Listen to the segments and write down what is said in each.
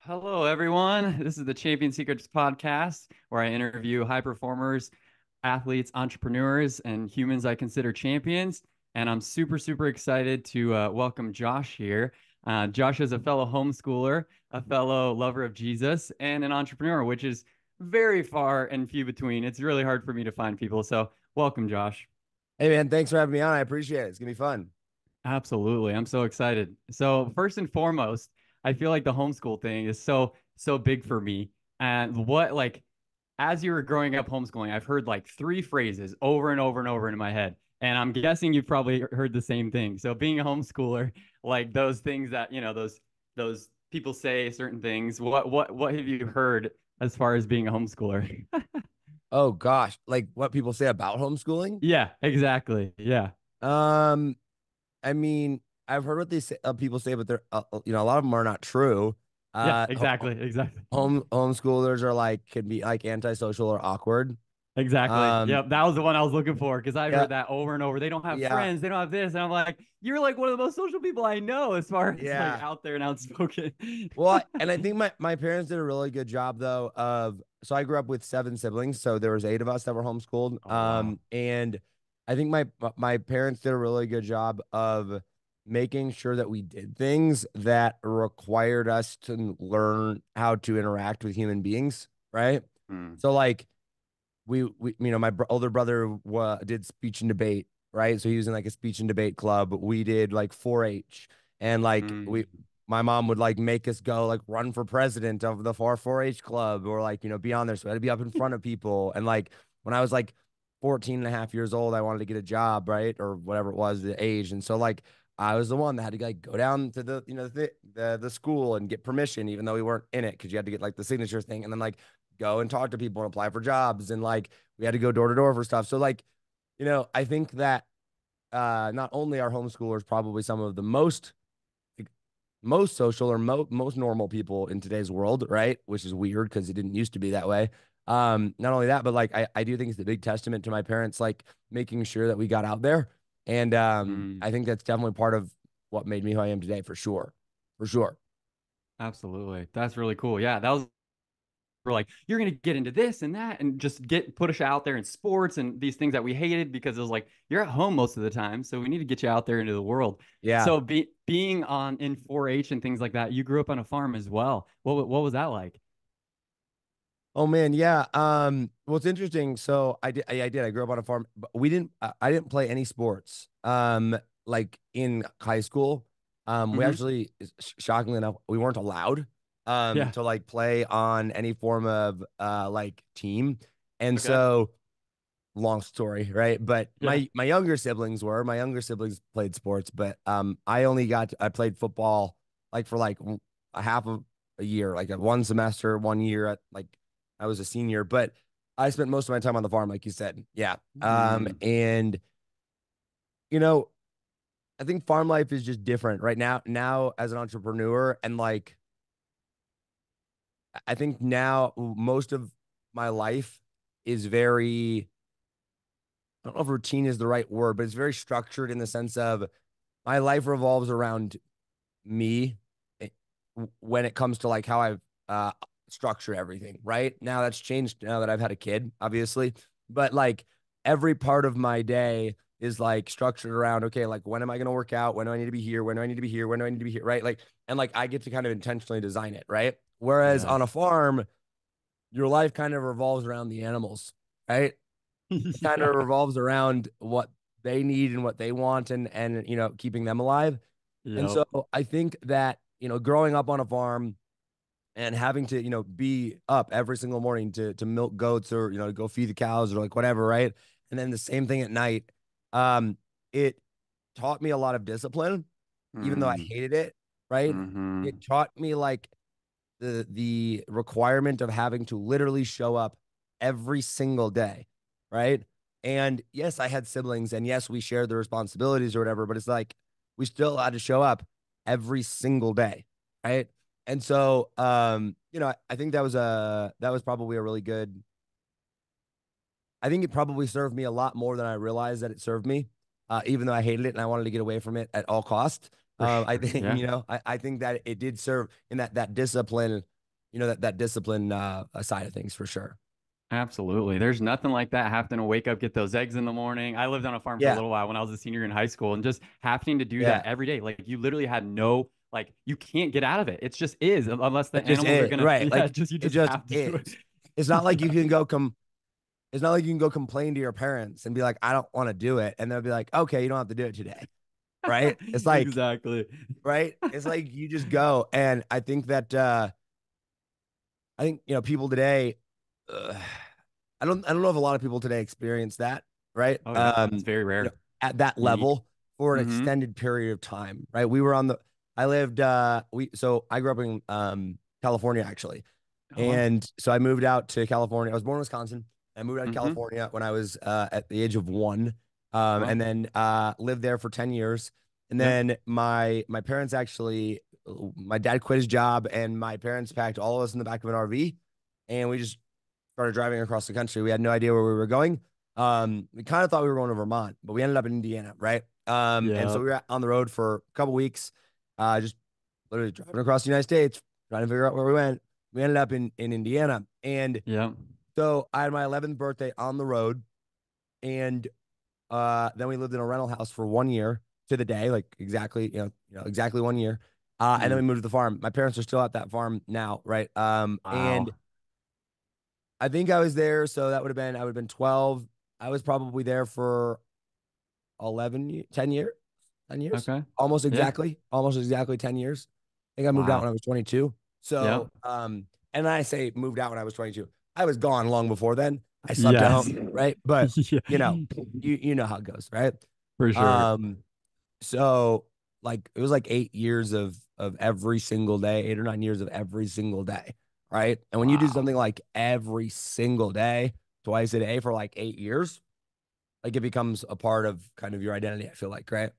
Hello, everyone. This is the Champion Secrets podcast where I interview high performers, athletes, entrepreneurs, and humans I consider champions. And I'm super, super excited to welcome Josh here. Josh is a fellow homeschooler, a fellow lover of Jesus, and an entrepreneur, which is very far and few between. It's really hard for me to find people. So, welcome, Josh. Hey man, thanks for having me on. I appreciate it. It's gonna be fun. Absolutely. I'm so excited. So, first and foremost, I feel like the homeschool thing is so big for me. And as you were growing up homeschooling, I've heard like three phrases over and over and over in my head. And I'm guessing you've probably heard the same thing. So, being a homeschooler, like those things that, those people say certain things. What have you heard as far as being a homeschooler? Oh gosh, like what people say about homeschooling. Yeah, exactly. Yeah. Um, I mean, I've heard what they say, people say, but they're a lot of them are not true. Yeah, Uh, ho- exactly. Exactly. Homeschoolers are like can be like antisocial or awkward. Exactly. Um, Yep. That was the one I was looking for because I've yeah, heard that over and over. They don't have yeah, friends. They don't have this. And I'm like, you're like one of the most social people I know as far as like yeah. out there and outspoken. And I think my parents did a really good job though of so I grew up with seven siblings, so there was eight of us that were homeschooled. Oh, wow. And I think my parents did a really good job of making sure that we did things that required us to learn how to interact with human beings, right? Mm, So like my older brother did speech and debate, right? So he was in like a speech and debate club. We did like 4-H, and like mm, my mom would like make us go like run for president of the 4-H club or like be on there. So I had to be up in front of people. And like when I was like 14 and a half years old, I wanted to get a job, right? Or whatever it was, the age. And so like I was the one that had to like go down to the school and get permission, even though we weren't in it because you had to get like the signature thing. And then like go and talk to people and apply for jobs. And like we had to go door to door for stuff. So like, I think that not only are homeschoolers probably some of the most social or most normal people in today's world, right? Which is weird because it didn't used to be that way. Not only that, but like I do think it's a big testament to my parents, like making sure that we got out there. And mm. I think that's definitely part of what made me who I am today for sure. For sure. Absolutely. That's really cool. Yeah. That was we're like, you're gonna get into this and that and just get put us out there in sports and these things that we hated because it was like you're at home most of the time. So we need to get you out there into the world. Yeah. So being on in 4-H and things like that, you grew up on a farm as well. What was that like? Oh man, yeah. Well, it's interesting. So I grew up on a farm, but I didn't play any sports. Like in high school, we Hmm. actually, shockingly enough, we weren't allowed, Yeah. to like play on any form of, like team. And Okay. so, long story, right? But Yeah. my younger siblings played sports, but, I played football like for like a half of a year, like a one semester, 1 year at like, I was a senior, but I spent most of my time on the farm, like you said. Yeah. Mm, And you know, I think farm life is just different right now. Now, as an entrepreneur, and like, I think now most of my life is very, I don't know if routine is the right word, but it's very structured in the sense of my life revolves around me, eh, when it comes to like how I've structured everything. Right now, that's changed now that I've had a kid, obviously. But like every part of my day is like structured around, okay, like when am I going to work out? When do I need to be here? When do I need to be here? When do I need to be here? Right? Like, and like I get to kind of intentionally design it. Right? Whereas on a yes. farm, your life kind of revolves around the animals. Right? It kind of Yeah. revolves around what they need and what they want, and keeping them alive. And Yep. so I think that, growing up on a farm and having to, be up every single morning to milk goats, or, to go feed the cows or like whatever, right? And then the same thing at night. It taught me a lot of discipline, even though I Mm, hated it, right? hmm. It taught me like the requirement of having to literally show up every single day, right? And yes, I had siblings, and yes, we shared the responsibilities or whatever, but it's like we still had to show up every single day, right? And so, I think that was probably a really good. I think it probably served me a lot more than I realized that it served me, even though I hated it and I wanted to get away from it at all costs. For I sure. think, Yeah. I think that it did serve in that discipline. that discipline side of things for sure. Absolutely. There's nothing like that having to wake up, get those eggs in the morning. I lived on a farm for a Yeah, little while when I was a senior in high school and just having to do yeah. that every day. Like you literally had no, like you can't get out of it. It just is unless the It just animals are is, gonna, right. yeah, Like just you it just just have to do is. It's not like you can go come it's not like you can go complain to your parents and be like, I don't want to do it. And they'll be like, okay, you don't have to do it today. Right. It's it. like, Exactly. right. It's like you just go. And I think that I think, people today, uh, I don't know if a lot of people today experience that, right? Oh yeah. It's very rare. At that Unique. level for an Mm-hmm. extended period of time, right? I lived, so I grew up in California actually. Oh wow. And so I moved out to California. I was born in Wisconsin. I moved out to Mm-hmm. California when I was at the age of 1, Wow. and then lived there for 10 years. And Yep. then my parents actually, my dad quit his job, and my parents packed all of us in the back of an RV, and we just started driving across the country. We had no idea where we were going. We kind of thought we were going to Vermont, but we ended up in Indiana, right? And so Yep. we were on the road for a couple weeks, just literally driving across the United States, trying to figure out where we went. We ended up in Indiana. And Yep. so I had my 11th birthday on the road. And then we lived in a rental house for 1 year to the day, like exactly, exactly 1 year. And then we Mm. moved to the farm. My parents are still at that farm now, right? And Wow. I think I was there. So I would have been 12. I was probably there for 10 years, 10 years, Okay. Yeah. almost exactly 10 years. I think I moved out when Wow. I was 22. Yep. So, and I say moved out when I was 22. I was gone long before then. I slept at Yes. home, right? But Yeah. you know, you know how it goes, right? For sure. Um, so like it was like 8 years of every single day, 8 or 9 years of every single day, right? And when you do Wow. something like every single day, twice a day for like 8 years, like it becomes a part of kind of your identity, I feel like, right?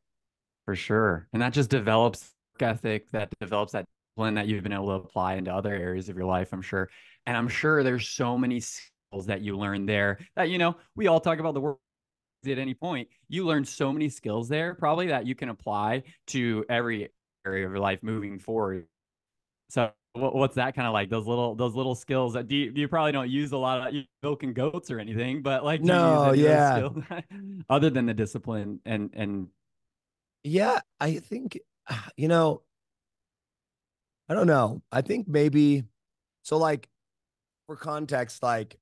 For sure. And that just develops work ethic, that develops that discipline that you've been able to apply into other areas of your life, I'm sure. And I'm sure there's so many skills that you learn there that, we all talk about the work at any point. You learn so many skills there, probably that you can apply to every area of your life moving forward. So what's that kind of like? Those little skills that do you probably don't use a lot of milking goats or anything, but like do you use No, any of those yeah. skills other than the discipline and Yeah, I think, you know, I don't know. I think maybe so like for context, like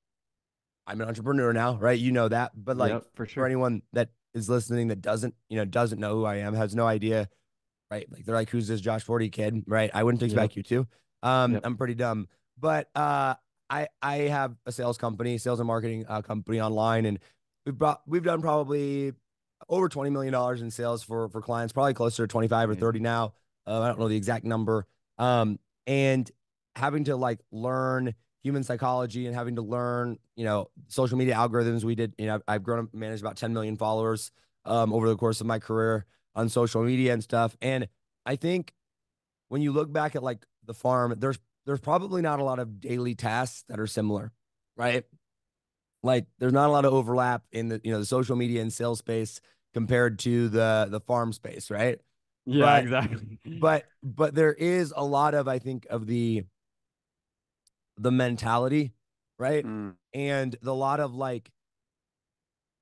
I'm an entrepreneur now, right? You know that. But like yep, for for sure. anyone that is listening that doesn't know who I am, has no idea, right? Like they're like, who's this Josh Forti kid? Right. I wouldn't Yep. expect you to. Yep. I'm pretty dumb. But I have a sales and marketing company online, and we've done probably over $20 million in sales for clients, probably closer to 25 or 30 Amazing. now. I don't know the exact number. And having to like learn human psychology and having to learn, social media algorithms. I've grown up, managed about 10 million followers over the course of my career on social media and stuff. And I think when you look back at like the farm, there's probably not a lot of daily tasks that are similar, right? Like there's not a lot of overlap in the social media and sales space compared to the farm space, right? Yeah, But exactly. but there is a lot of, I think, of the mentality, right? Mm, And the lot of like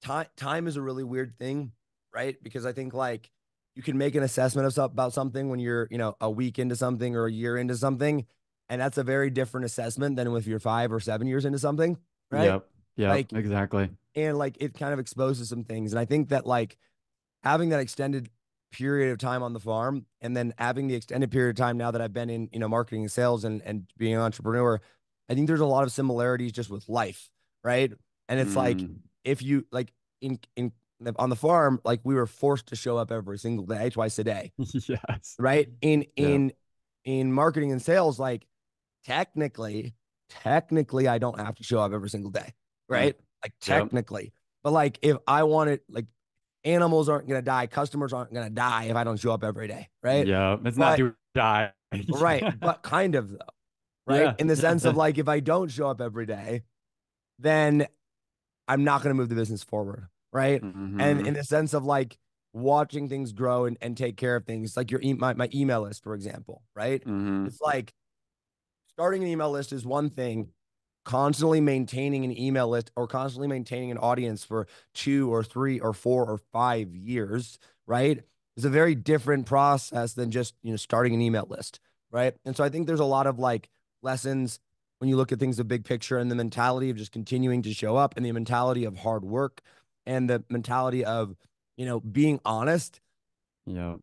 time is a really weird thing, right? Because I think like you can make an assessment about something when you're, a week into something or a year into something, and that's a very different assessment than if you're 5 or 7 years into something, right? yep. Yep. Like, Exactly. and like it kind of exposes some things. And I think that like having that extended period of time on the farm and then having the extended period of time now that I've been in, marketing and sales and being an entrepreneur, I think there's a lot of similarities just with life, right? And it's like Mm. if you like in on the farm, like we were forced to show up every single day, twice a day, Yes. right? In Yep. in in marketing and sales, like technically, technically, I don't have to show up every single day, Mm. right? Like Yep. technically, but like if I wanted, like animals aren't gonna die, customers aren't gonna die if I don't show up every day, right? Yep. It's not But do or die. right, but kind of though, right? Yeah. In the sense of Yeah. like if I don't show up every day, then I'm not gonna move the business forward, right? And in Hmm. the sense of like watching things grow and take care of things, like my email list, for example, right? Hmm. It's like starting an email list is one thing. Constantly maintaining an email list or constantly maintaining an audience for 2 or 3 or 4 or 5 years, right, is a very different process than just, starting an email list, right? And so I think there's a lot of like lessons when you look at things the big picture and the mentality of just continuing to show up and the mentality of hard work and the mentality of, being honest. Yeah.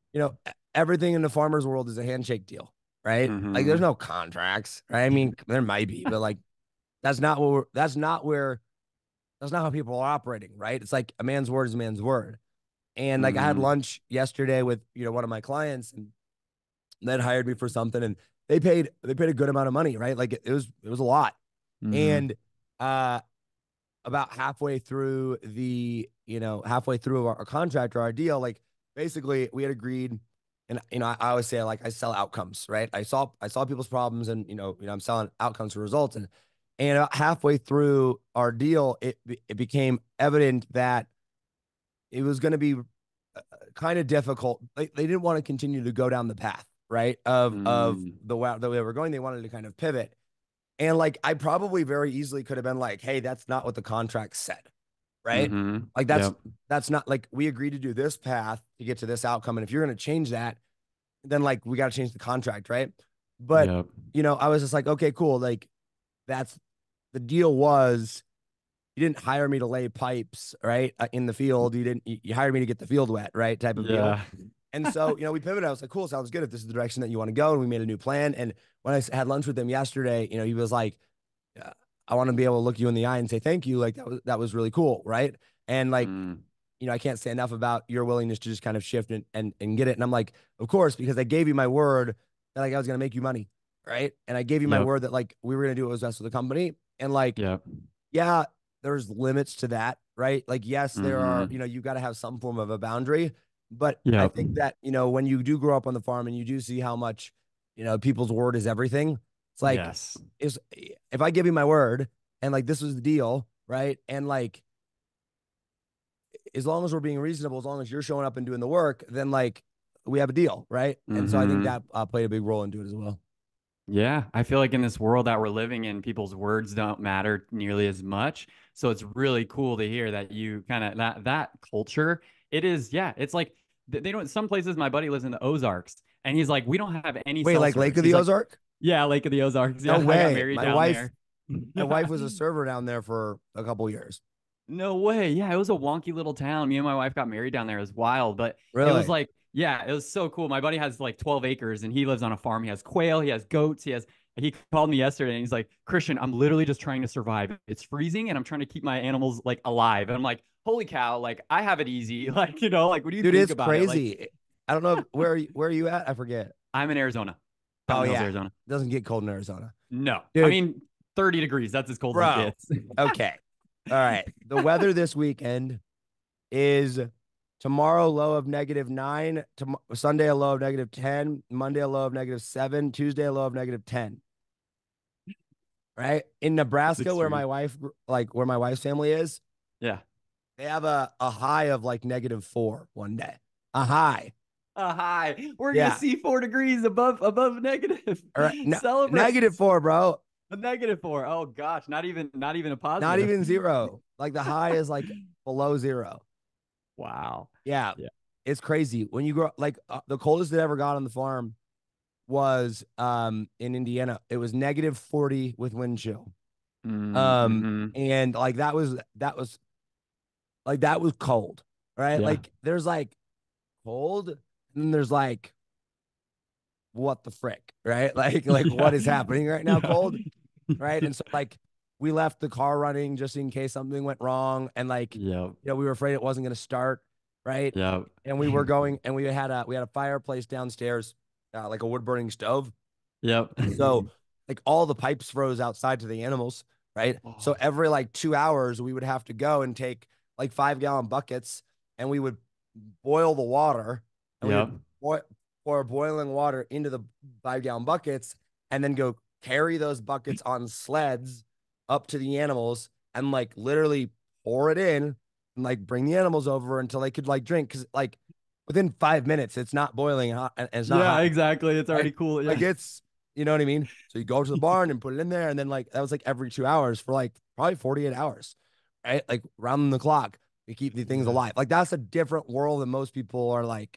Everything in the farmer's world is a handshake deal, right? Like there's Mm-hmm. no contracts, right? I mean, there might be, but like that's not how people are operating, right? It's like a man's word is a man's word. And like I had Mm-hmm. lunch yesterday with, one of my clients and that hired me for something and they paid a good amount of money, right? Like it was a lot. Mm-hmm. And about halfway through our contract or our deal, like basically we had agreed, and I always say like I sell outcomes, right? I saw people's problems, and I'm selling outcomes for results, and about halfway through our deal, it became evident that it was going to be kind of difficult. They didn't want to continue to go down the path, right, of Mm-hmm. the way that we were going. They wanted to kind of pivot. And like I probably very easily could have been like, hey, that's not what the contract said. Right. Mm-hmm. Like that's Yep. that's not like we agreed to do this path to get to this outcome. And if you're gonna change that, then like we gotta change the contract, right? But Yep. I was just like, okay, cool. Like that's the deal was you didn't hire me to lay pipes, right? In the field. You hired me to get the field wet, right? Type of deal. Yeah. And so, we pivoted. I was like, cool, sounds good if this is the direction that you want to go. And we made a new plan. And when I had lunch with him yesterday, he was like, I want to be able to look you in the eye and say thank you. Like that was really cool, right? And like, Mm. I can't say enough about your willingness to just kind of shift and get it. And I'm like, of course, because I gave you my word that like I was gonna make you money, right? And I gave you my Yep. word that like we were gonna do what was best for the company. And like, Yep. yeah, there's limits to that, right? Like, yes, there are, Mm-hmm. you got to have some form of a boundary. But I Yep. think that, when you do grow up on the farm and you do see how much, people's word is everything, it's like, Yes. if I give you my word and like this was the deal, right? And like, as long as we're being reasonable, as long as you're showing up and doing the work, then like we have a deal, right? And so I think Mm-hmm. that played a big role into it as well. Yeah, I feel like in this world that we're living in, people's words don't matter nearly as much. So it's really cool to hear that you kind of that culture. It is, yeah. It's like they don't. Some places, my buddy lives in the Ozarks, and he's like, we don't have any Wait, cell like Lake service. of He's the like, Ozark? yeah, Lake of the Ozarks. No Yeah, I got way. married My down wife, there. my wife was a server down there for a couple of years. No way. Yeah, it was a wonky little town. Me and my wife got married down there. It was wild, but it was Really? like, yeah, it was so cool. My buddy has like 12 acres and he lives on a farm. He has quail, he has goats, he called me yesterday and he's like, Christian, I'm literally just trying to survive. It's freezing and I'm trying to keep my animals like alive. And I'm like, holy cow, like I have it easy. Like, like what do you Dude, think it's about it? Like, crazy. I don't know where are you at? I forget. I'm in Arizona, Oh Fountain Hills, yeah. Arizona. It doesn't get cold in Arizona. No, I Dude, mean, 30 degrees. That's as cold as it bro. gets. Okay. All right. The weather this weekend is tomorrow low of -9, Sunday a low of -10, Monday a low of -7, Tuesday a low of -10. Right? In It's Nebraska, extreme. where my wife's family is, Yeah. they have a high of like -4 one day. A high. High. We're gonna Yeah. see 4 degrees above negative. All right. No, Celebrate. -4, bro. A -4. Oh gosh, not even a Not positive. even zero. Like the high is like below zero. Wow. Yeah. Yeah. It's crazy. When you grow like the coldest it ever got on the farm was in Indiana. It was -40 with wind chill. Mm-hmm. And like that was cold, right? Yeah. Like there's like cold, and then there's like what the frick, right? Like Yeah. what is happening right now, Yeah. cold, right? And so like we left the car running just in case something went wrong, and like Yep. we were afraid it wasn't going to start, right? Yep. And we were going, and we had a fireplace downstairs, like a wood burning stove. Yep. So like all the pipes froze outside to the animals, right? So Oh, every like 2 hours we would have to go and take like 5 gallon buckets, and we would boil the water, and we yep. would pour boiling water into the 5 gallon buckets, and then go carry those buckets on sleds up to the animals and like literally pour it in and like bring the animals over until they could like drink. Cause like within 5 minutes, it's not boiling hot and it's not Yeah, hot, exactly. It's right? already cool. Like Yeah. it's You know what I mean? So you go to the barn and put it in there, and then like that was like every 2 hours for like probably 48 hours, right? Like round the clock, we keep the things Yeah. alive. Like that's a different world than most people are like.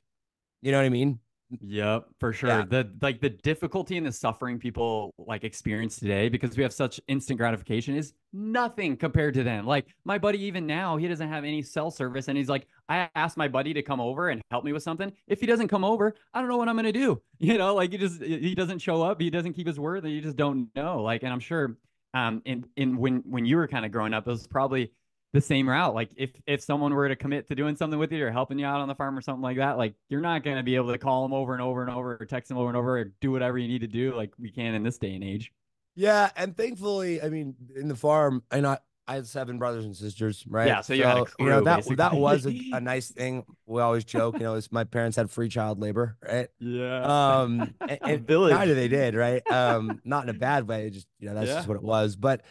You know what I mean? Yep, for Yeah. sure. The difficulty and the suffering people like experience today because we have such instant gratification is nothing compared to them. Like my buddy, even now, he doesn't have any cell service, and he's like, I asked my buddy to come over and help me with something. If he doesn't come over, I don't know what I'm gonna do. Like he doesn't show up, he doesn't keep his word, and you just don't know. Like, and I'm sure, in when you were kind of growing up, it was probably the same route. Like if someone were to commit to doing something with you or helping you out on the farm or something like that, like you're not going to be able to call them over and over and over or text them over and over or do whatever you need to do like we can in this day and age. Yeah, and thankfully, I mean, in the farm, and I had 7 brothers and sisters, right? Yeah, so you had a So, crew that was a basically. nice thing. We always joke, my parents had free child labor, right? Yeah. And kind of Village. they did, right? Not in a bad way, just that's just Yeah. what it was. But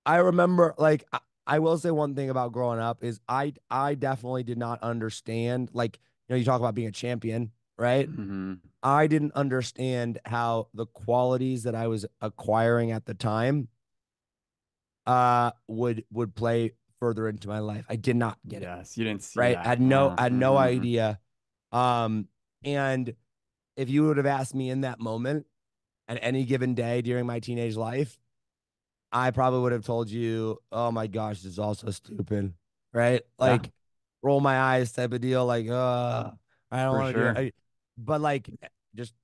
I remember, like, I will say one thing about growing up is I definitely did not understand, like, you talk about being a champion, right? Hmm. I didn't understand how the qualities that I was acquiring at the time would play further into my life. I did not get it. Yes, you didn't see Right. that. I had no Hmm. idea. And if you would have asked me in that moment at any given day during my teenage life, I probably would have told you, oh my gosh, this is all so stupid. Right? Yeah, Like roll my eyes type of deal, like, I don't for want to do it. sure. But like just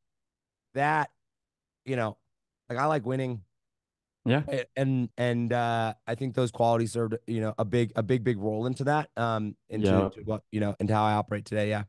that, you know, like I like winning. Yeah. And I think those qualities served, a big role into that, into Yeah. to what, into how I operate today. Yeah.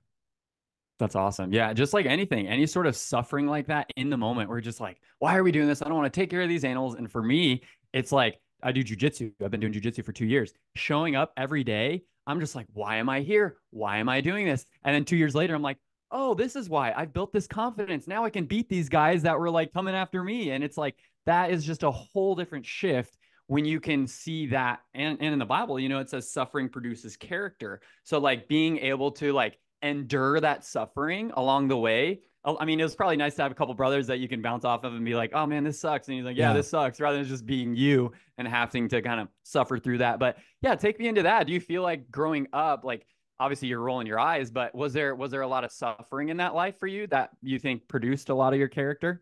That's awesome. Yeah, just like anything, any sort of suffering like that in the moment, we're just like, why are we doing this? I don't want to take care of these animals. And for me, it's like I do jujitsu. I've been doing jujitsu for 2 years. Showing up every day, I'm just like, why am I here? Why am I doing this? And then 2 years later, I'm like, oh, this is why I built this confidence. Now I can beat these guys that were like coming after me. And it's like that is just a whole different shift when you can see that. And in the Bible, it says suffering produces character. So like being able to like endure that suffering along the way. I mean, it was probably nice to have a couple brothers that you can bounce off of and be like, oh man, this sucks. And he's like, yeah, Yeah. this sucks, rather than just being you and having to kind of suffer through that. But yeah, take me into that. Do you feel like growing up, like obviously you're rolling your eyes, but was there a lot of suffering in that life for you that you think produced a lot of your character?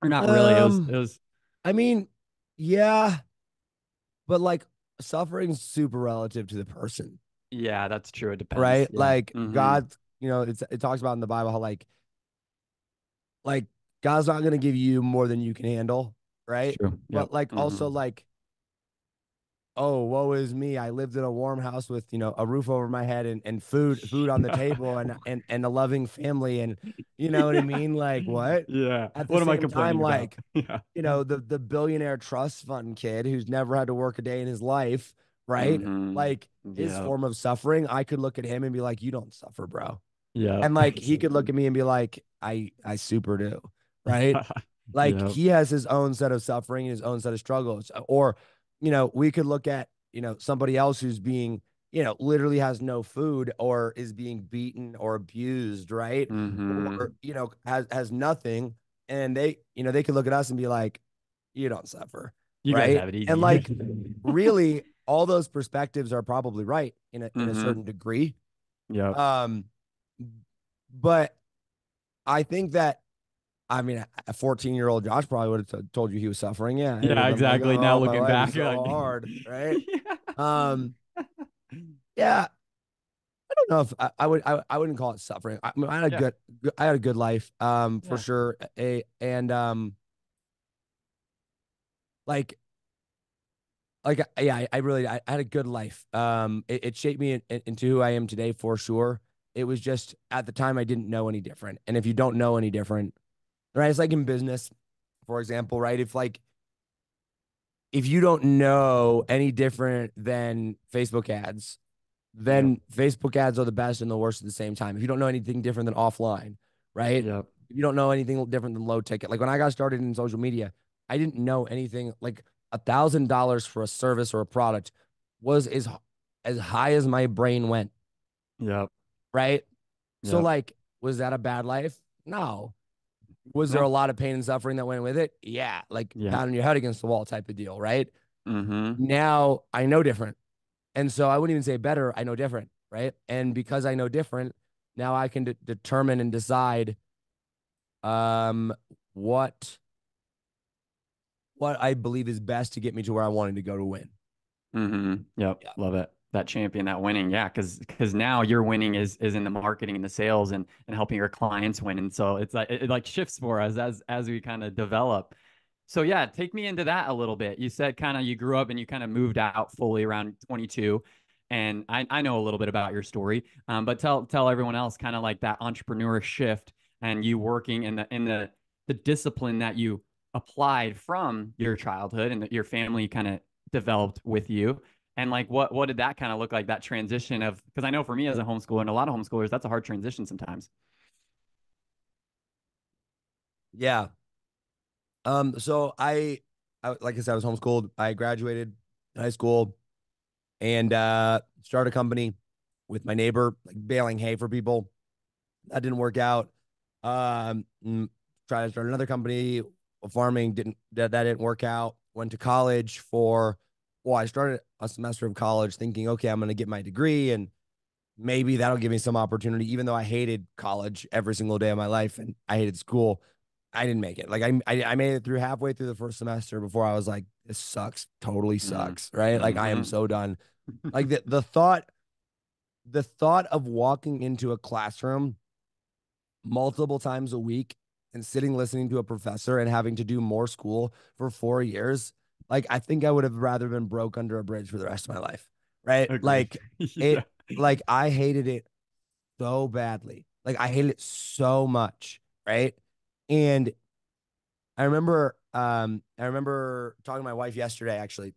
Or not really? It was I mean, yeah, but like suffering's super relative to the person, yeah, that's true. It depends. right? Yeah. Like Mm-hmm. God, it talks about in the Bible how like God's not gonna give you more than you can handle, It's right? true. Yep. But like Mm-hmm. also like, oh, woe is me. I lived in a warm house with, a roof over my head and food on the Yeah. table and a loving family. And you know what I mean? Like what? Yeah. At the What am I same time, complaining about? like, Yeah. the billionaire trust fund kid who's never had to work a day in his life, right? Mm-hmm. Like his Yeah. form of suffering, I could look at him and be like, you don't suffer, bro. Yeah. And like he could look Exactly. at me and be like, I super do, right? Yeah. Like Yeah. he has his own set of suffering and his own set of struggles. Or, we could look at, somebody else who's being, literally has no food or is being beaten or abused, right? Or, Mm-hmm. has nothing. And they could look at us and be like, you don't suffer, You guys right? have it And easy. like really all those perspectives are probably right in a Mm-hmm. certain degree. Yep. Um, but I think that, I mean, a 14-year-old Josh probably would have told you he was suffering. Yeah, he would Yeah, have been like, exactly. Now "Oh, my looking life is back, you're so like, hard," right? yeah. Um, yeah, I don't know if I wouldn't call it suffering. I mean, Yeah. I had a good life, for Yeah. sure. And like yeah, I really I had a good life. It shaped me into who I am today for sure. It was just at the time I didn't know any different, and if you don't know any different, right? It's like in business, for example, right? If you don't know any different than Facebook ads, Yep. then Facebook ads are the best and the worst at the same time. If you don't know anything different than offline, right? Yep. If you don't know anything different than low ticket, like when I got started in social media, I didn't know anything. Like $1,000 for a service or a product was as high as my brain went, Yep. right? So Yep. like, was that a bad life? No, Was there No. a lot of pain and suffering that went with it? Yeah, like Yeah. pounding your head against the wall type of deal, right? Mm-hmm. Now I know different. And so I wouldn't even say better, I know different, right? And because I know different, now I can determine and decide um what I believe is best to get me to where I wanted to go to win. Mm-hmm. Yep. Yeah. Love it. That champion, that winning. Yeah. Cause now your winning is in the marketing and the sales and helping your clients win. And so it's like it like shifts for us as we kind of develop. So yeah, take me into that a little bit. You said kind of you grew up and you kind of moved out fully around 22. And I know a little bit about your story. But tell everyone else kind of like that entrepreneur shift and you working in the discipline that you applied from your childhood and that your family kind of developed with you, and like what did that kind of look like, that transition of, because I know for me as a homeschooler and a lot of homeschoolers, that's a hard transition sometimes. Yeah. So I like I said, I was homeschooled. I graduated high school and started a company with my neighbor, like baling hay for people. That didn't work out. Mm, Tried to start another company, farming that didn't work out. Went to college for, well, I started a semester of college thinking, okay, I'm going to get my degree and maybe that'll give me some opportunity. Even though I hated college every single day of my life and I hated school, I didn't make it. Like I made it through halfway through the first semester before I was like, this sucks, totally Mm. sucks, right? Like I am Mm-hmm. so done. Like the thought of walking into a classroom multiple times a week and sitting listening to a professor and having to do more school for 4 years, like I think I would have rather been broke under a bridge for the rest of my life, right? Agree. Like Yeah. like I hated it so badly. Like I hated it so much, right? And I remember talking to my wife yesterday actually,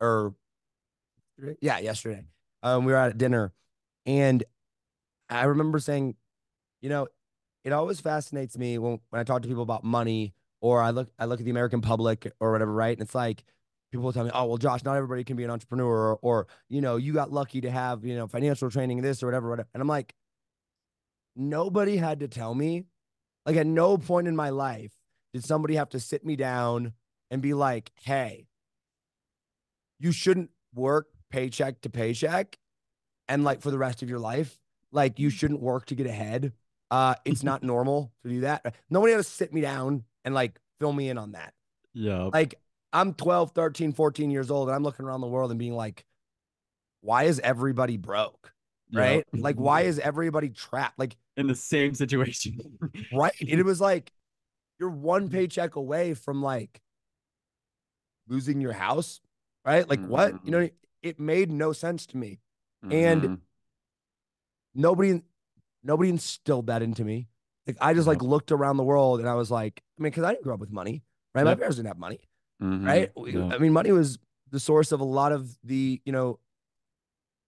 or yeah, yesterday. We were at dinner and I remember saying, you know, it always fascinates me when I talk to people about money or I look at the American public or whatever, right? And it's like people will tell me, "Oh, well, Josh, not everybody can be an entrepreneur or you got lucky to have, financial training this or whatever, whatever." And I'm like, nobody had to tell me. Like at no point in my life did somebody have to sit me down and be like, "Hey, you shouldn't work paycheck to paycheck and like for the rest of your life. Like you shouldn't work to get ahead. It's not normal to do that." Nobody had to sit me down and like fill me in on that. Yep. Like I'm 12, 13, 14 years old and I'm looking around the world and being like, why is everybody broke? Yep. Right? Like, why is everybody trapped? Like, In the same situation. right. It was like you're one paycheck away from like losing your house, right? Like, what? Mm-hmm. It made no sense to me. And Mm-hmm. nobody nobody instilled that into me. Like I just like Yep. looked around the world and I was like, I mean, because I didn't grow up with money, right? My Yep. parents didn't have money, Mm-hmm. right? Yep. I mean, money was the source of a lot of the,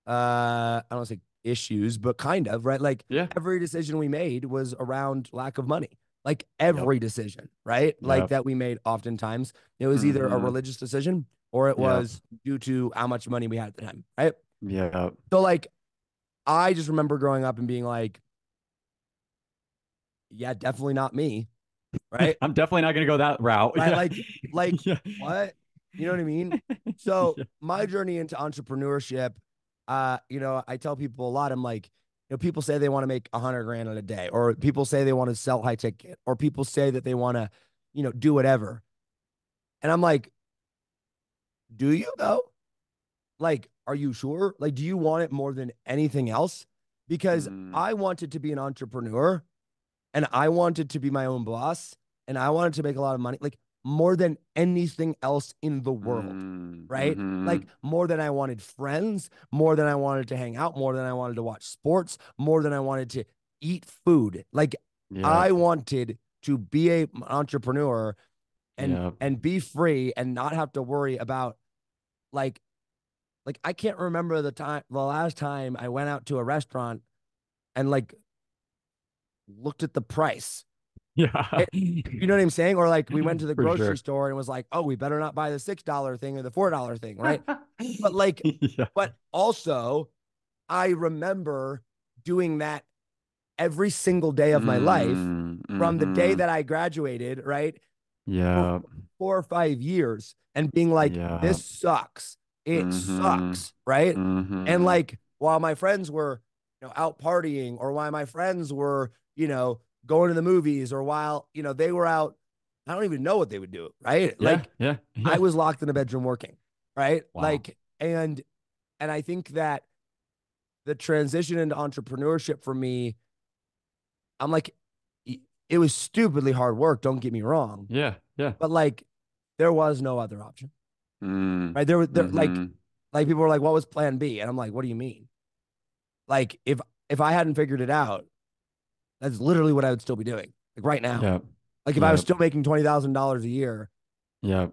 I don't say issues, but kind of, right? Like Yeah. every decision we made was around lack of money. Like Yep. every decision, right? Like Yep. that we made oftentimes, it was either a Mm-hmm. religious decision or it Yep. was due to how much money we had at the time, right? Yep. So like I just remember growing up and being like, yeah, definitely not me, right? I'm definitely not gonna go that route. Right? Yeah. Like Yeah. what? You know what I mean? So Yeah. my journey into entrepreneurship, I tell people a lot. I'm like, people say they want to make 100 grand in a day, or people say they want to sell high ticket, or people say that they want to, do whatever. And I'm like, do you though? Like, are you sure? Like, do you want it more than anything else? Because Mm, I wanted to be an entrepreneur and I wanted to be my own boss and I wanted to make a lot of money, like more than anything else in the world, right? mm-hmm. Like more than I wanted friends, more than I wanted to hang out, more than I wanted to watch sports, more than I wanted to eat food. Like Yep. I wanted to be a entrepreneur and Yep. be free and not have to worry about like I can't remember the last time I went out to a restaurant and like looked at the price. Yeah. You know what I'm saying? Or like we went to the For grocery sure. store and was like, oh, we better not buy the $6 thing or the $4 thing, right? But like, Yeah. but also I remember doing that every single day of my life from the day Mm-hmm. that I graduated, right? For Yeah. 4 or 5 years and being like, Yeah. this sucks. It Mm-hmm. sucks, right? And Mm-hmm. like while my friends were, out partying, or while my friends were, going to the movies, or while, they were out, I don't even know what they would do, right? Yeah. Like Yeah. I Yeah. was locked in a bedroom working, right? Wow. Like, and I think that the transition into entrepreneurship for me, I'm like, it was stupidly hard work. Don't get me wrong, Yeah. Yeah. but like, there was no other option, Mm. right? There was Mm-hmm. like people were like, "What was Plan B?" And I'm like, "What do you mean?" Like, if I hadn't figured it out, that's literally what I would still be doing, like right now. Yep. Like, if I was Yep. still making $20,000 a year, Yep.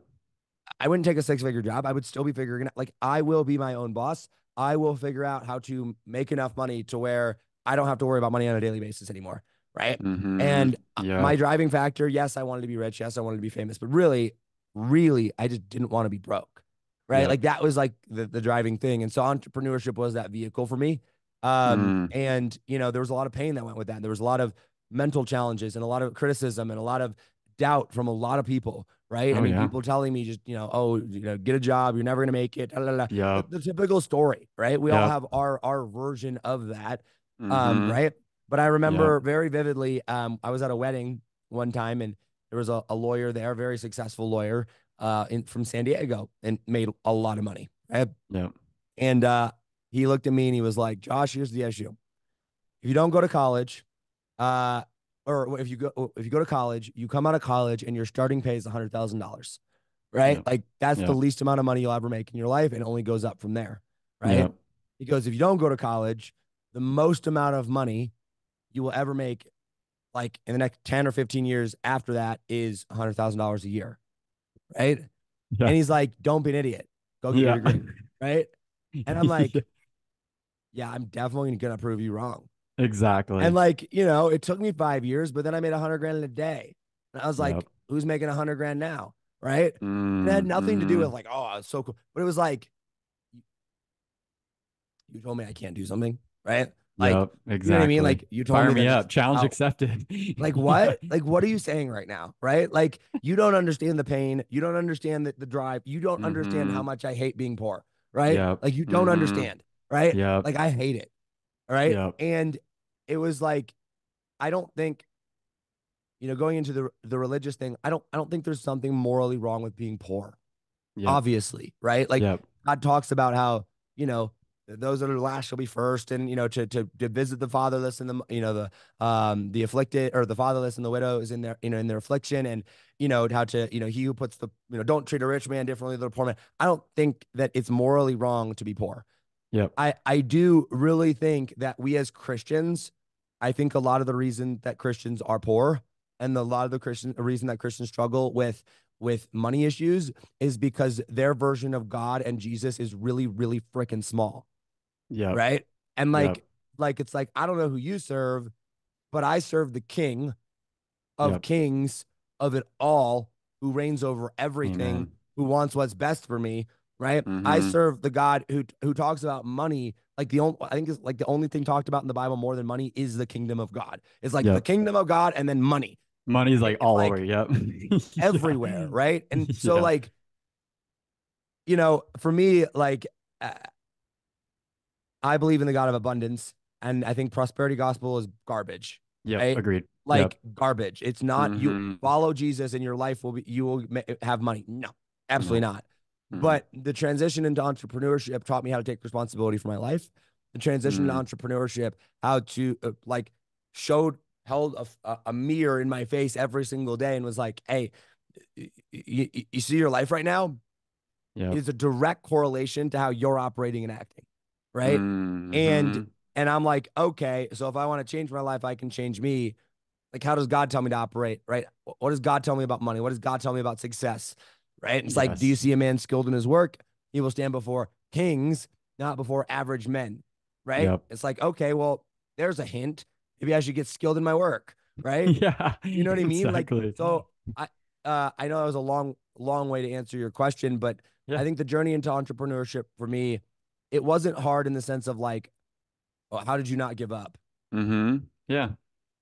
I wouldn't take a 6-figure job. I would still be figuring out, like, I will be my own boss. I will figure out how to make enough money to where I don't have to worry about money on a daily basis anymore. Right. Mm-hmm. And my Yep. driving factor, yes, I wanted to be rich. Yes, I wanted to be famous, but really, really, I just didn't want to be broke. Right. Yep. Like that was like the driving thing. And so entrepreneurship was that vehicle for me. Mm. And, there was a lot of pain that went with that. There was a lot of mental challenges and a lot of criticism and a lot of doubt from a lot of people, right? I Oh mean, yeah. people telling me just, oh, get a job, you're never gonna make it. La, la, la. The, Yep. the typical story, right? We all Yep. have our version of that, Mm-hmm. right? But I Yep. remember very vividly, I was at a wedding one time, and there was a lawyer there, a very successful lawyer, from San Diego, and made a lot of money, right? Yep. And he looked at me and he was like, "Josh, here's the issue. If you don't go to college, uh, or if you go to college, you come out of college and your starting pay is $100,000, right? Yep. Like that's the Yep. least amount of money you'll ever make in your life, and it only goes up from there, right? Yep. He goes, if you don't go to college, the most amount of money you will ever make, like in the next 10 or 15 years after that, is $100,000 a year, right? Yeah. And he's like, don't be an idiot, go get your Yeah. degree, right? And I'm like, Yeah. yeah, I'm definitely gonna prove you wrong. And Exactly. like, it took me 5 years, but then I made 100 grand in a day. And I was like, Yep. who's making 100 grand now? Right. And it had Mm, nothing to do with mm-hmm. like, oh, it's so cool. But it was like, you told me I can't do something. Right. Like, Yep. you know what I mean? Exactly. Like, you told Fire me me that up. Challenge how, accepted. like, Yeah. what? Like, what are you saying right now? Right. Like, you don't understand the pain. You don't understand the drive. You don't understand how Mm-hmm. much I hate being poor. Right. Yep. Like, you don't Mm-hmm. understand. Right. Yep. Like, I hate it. All right. Yep. And it was like, I don't think, going into the religious thing, I don't think there's something morally wrong with being poor. Yep. Obviously, right? Like Yep. God talks about how, those that are last shall be first, and to visit the fatherless and the afflicted, or the fatherless and the widows in their, in their affliction, and how to, he who puts the, don't treat a rich man differently than a poor man. I don't think that it's morally wrong to be poor. Yep. I do really think that we as Christians, I think a lot of the reason that Christians are poor, and a lot of the reason that Christians struggle with money issues, is because their version of God and Jesus is really, really freaking small, Yep. right? And Yep. like it's like, I don't know who you serve, but I serve the King of Yep. kings of it all, who reigns over everything, Amen. who wants what's best for me, right? I Mm-hmm. serve the God who talks about money. Like I think it's like the only thing talked about in the Bible more than money is the kingdom of God. It's like the Yep. kingdom of God and then money. Money's like It's all over. like Yep. Yeah. everywhere, right? And so Yeah. like, for me, like, uh, I believe in the God of abundance, and I think prosperity gospel is garbage, Yep. right? Agreed. Yep. Like garbage. It's not, you Mm-hmm. follow Jesus and your life you will have money. No, absolutely No. not. Mm-hmm. But the transition into entrepreneurship taught me how to take responsibility for my life. The transition to Mm. entrepreneurship, how to like showed held a mirror in my face every single day and was like, hey, you see your life right now? It Yep. is a direct correlation to how you're operating and acting, right? And Mm-hmm. and I'm like, okay, so if I want to change my life, I can change me. Like, how does God tell me to operate, right? What does God tell me about money? What does God tell me about success, right? It's like, do you Yes. see a man skilled in his work? He will stand before kings, not before average men, right? Yep. It's like, okay, well, there's a hint. Maybe I should get skilled in my work, right? Yeah. You know what I mean? Like, Exactly. so I know that was a long way to answer your question, but Yeah. I think the journey into entrepreneurship for me, it wasn't hard in the sense of like, oh, how did you not give up? Mm-hmm. Yeah.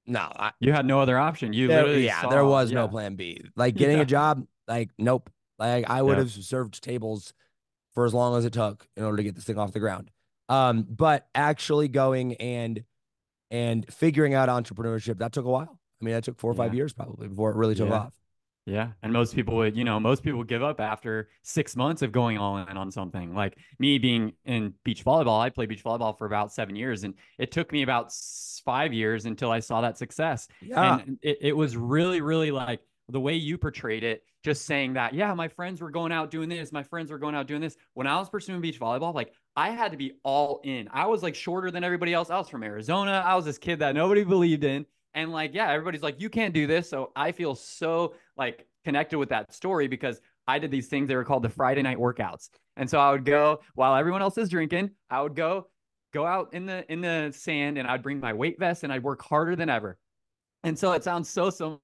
No, You had no other option. You there, literally yeah, there saw, was no yeah. plan B. Like getting a Yeah. job, like nope. Like I would Yep. have served tables for as long as it took in order to get this thing off the ground. But actually going and figuring out entrepreneurship, that took a while. I mean, that took 4 or 5 Yeah. years probably before it really took Yeah. off. Yeah. And most people would, most people give up after 6 months of going all in on something. Like me being in beach volleyball, I played beach volleyball for about 7 years, and it took me about 5 years until I saw that success. Yeah. And it was really, really like the way you portrayed it, just saying that, yeah, my friends were going out doing this, my friends were going out doing this. When I was pursuing beach volleyball, like I had to be all in. I was like shorter than everybody else. I was from Arizona. I was this kid that nobody believed in. And like, yeah, everybody's like, you can't do this. So I feel so like connected with that story because I did these things. They were called the Friday night workouts. And so I would go while everyone else is drinking, I would go out in the sand, and I'd bring my weight vest and I'd work harder than ever. And so it sounds so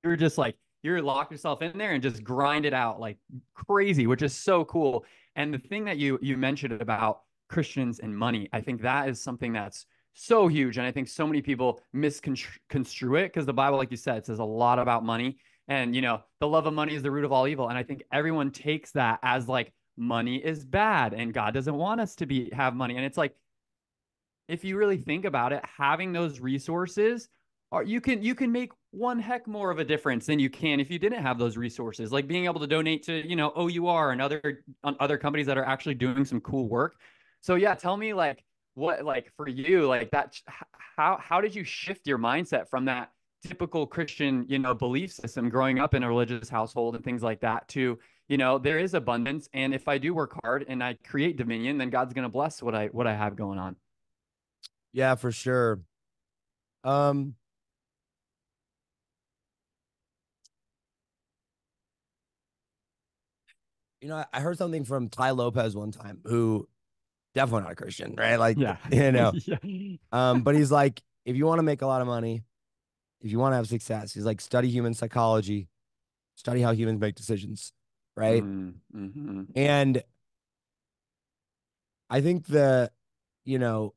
you're just like you're lock yourself in there and just grind it out like crazy, which is so cool. And the thing that you mentioned about Christians and money, I think that is something that's so huge. And I think so many people misconstrue it because the Bible, like you said, says a lot about money. And the love of money is the root of all evil. And I think everyone takes that as like money is bad and God doesn't want us to have money. And it's like if you really think about it, having those resources are you can make one heck more of a difference than you can if you didn't have those resources. Like being able to donate to, OUR and other companies that are actually doing some cool work. So yeah, tell me like what like for you, like that how did you shift your mindset from that typical Christian, belief system growing up in a religious household and things like that to, there is abundance, and if I do work hard and I create dominion, then God's going to bless what I have going on. Yeah, for sure. Um, I heard something from Ty Lopez one time, who definitely not a Christian, right? Like, Yeah. Yeah. but he's like, if you want to make a lot of money, if you want to have success, he's like, study human psychology, study how humans make decisions, right? Mm-hmm. And I think you know,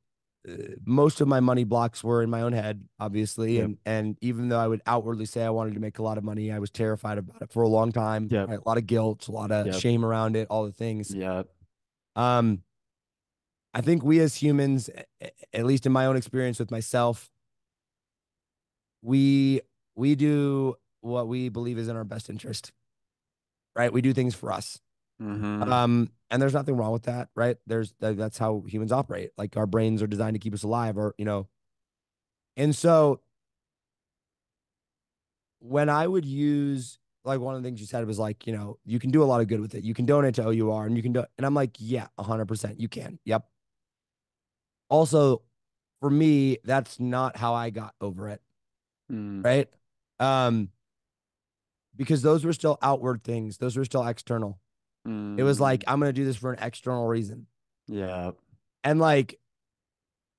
most of my money blocks were in my own head, obviously, Yep. and even though I would outwardly say I wanted to make a lot of money, I was terrified about it for a long time. Yep. Right? A lot of guilt, a lot of Yep. shame around it, all the things. Yep. Um, I think we as humans, at least in my own experience with myself, we we do what we believe is in our best interest, right? We do things for us. Mm-hmm. And there's nothing wrong with that, right? That's how humans operate. Like our brains are designed to keep us alive, or and so when I would use, like, one of the things you said was like, you can do a lot of good with it. You can donate to OUR and you can do, and I'm like, yeah, 100% you can. Yep. Also, for me, that's not how I got over it, Mm. right? Um, because those were still outward things. Those were still external. It was like, Mm. I'm going to do this for an external reason. Yep. And like,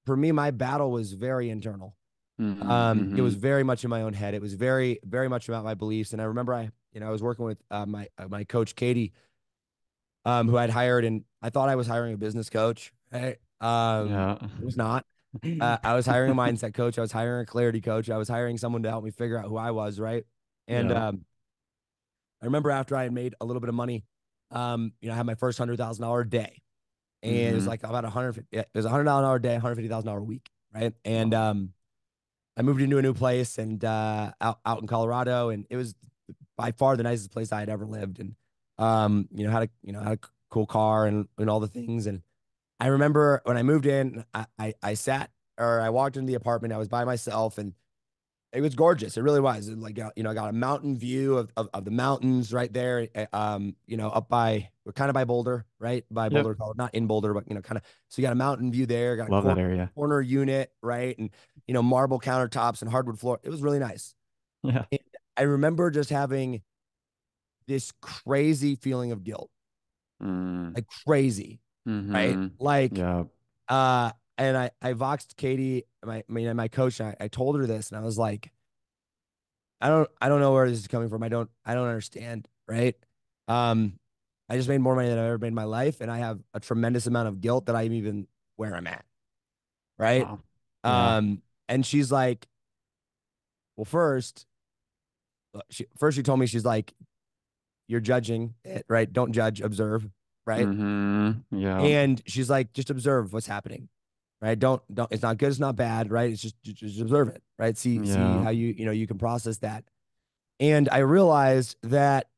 for me, my battle was very internal. It Mm-hmm. was very much in my own head. It was very, very much about my beliefs. And I remember I was working with my coach Katie, who I'd hired, and I thought I was hiring a business coach. Right? Yeah. It was not. I was hiring a mindset coach. I was hiring a clarity coach. I was hiring someone to help me figure out who I was. Right. And Yep. I remember after I had made a little bit of money, I had my first $100,000 day, and it was Mm-hmm. like about 150. It was $100,000 day, $150,000 week. Right. And Wow. I moved into a new place and out in Colorado, and it was by far the nicest place I had ever lived. And had a cool car and all the things. And I remember when I moved in, I sat, or I walked into the apartment. I was by myself, and it was gorgeous. It really was. And like, I got a mountain view of the mountains right there. Up by, we're kind of by Boulder, right? By Yep. Boulder, Colorado, not in Boulder, but kind of. So you got a mountain view there. Got a Love that area. corner unit, right? And marble countertops and hardwood floor. It was really nice. Yeah. And I remember just having this crazy feeling of guilt, Mm. like crazy, right? Mm-hmm. Like, Yep. and I voxed Katie, my coach, and I told her this, and I was like, I don't know where this is coming from. I don't understand, right? Um, I just made more money than I've ever made in my life, and I have a tremendous amount of guilt that I'm even where I'm at, right? Wow. Yeah. Um, And she's like, well, first she told me, she's like, you're judging it, right? Don't judge, observe, right? Yeah. And she's like, just observe what's happening, right? Don't. It's not good. It's not bad, right? It's just observe it, right? See Yeah. how you can process that. And I realized that,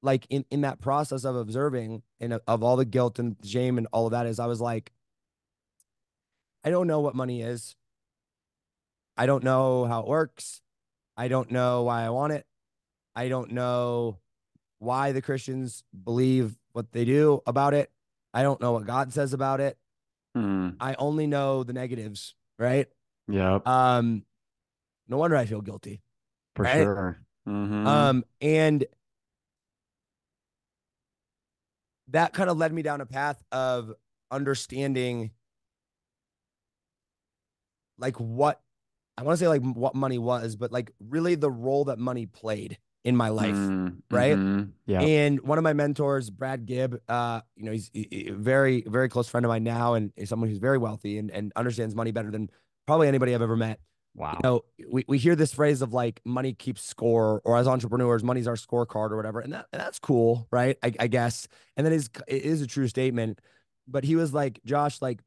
like in that process of observing and of all the guilt and shame and all of that, is I was like, I don't know what money is. I don't know how it works. I don't know why I want it. I don't know why the Christians believe what they do about it. I don't know what God says about it. Mm. I only know the negatives, right? Yep. Um, no wonder I feel guilty, For right? sure. Mm-hmm. And that kind of led me down a path of understanding, like, what I want to say, like, what money was, but like really the role that money played in my life, right? Mm-hmm. Yep. And one of my mentors, Brad Gibb, he's a very, very close friend of mine now, and is someone who's very wealthy and understands money better than probably anybody I've ever met. Wow. We hear this phrase of like money keeps score, or as entrepreneurs, money's our scorecard or whatever, and that's cool, right? I guess, and it is a true statement. But he was like, Josh, like,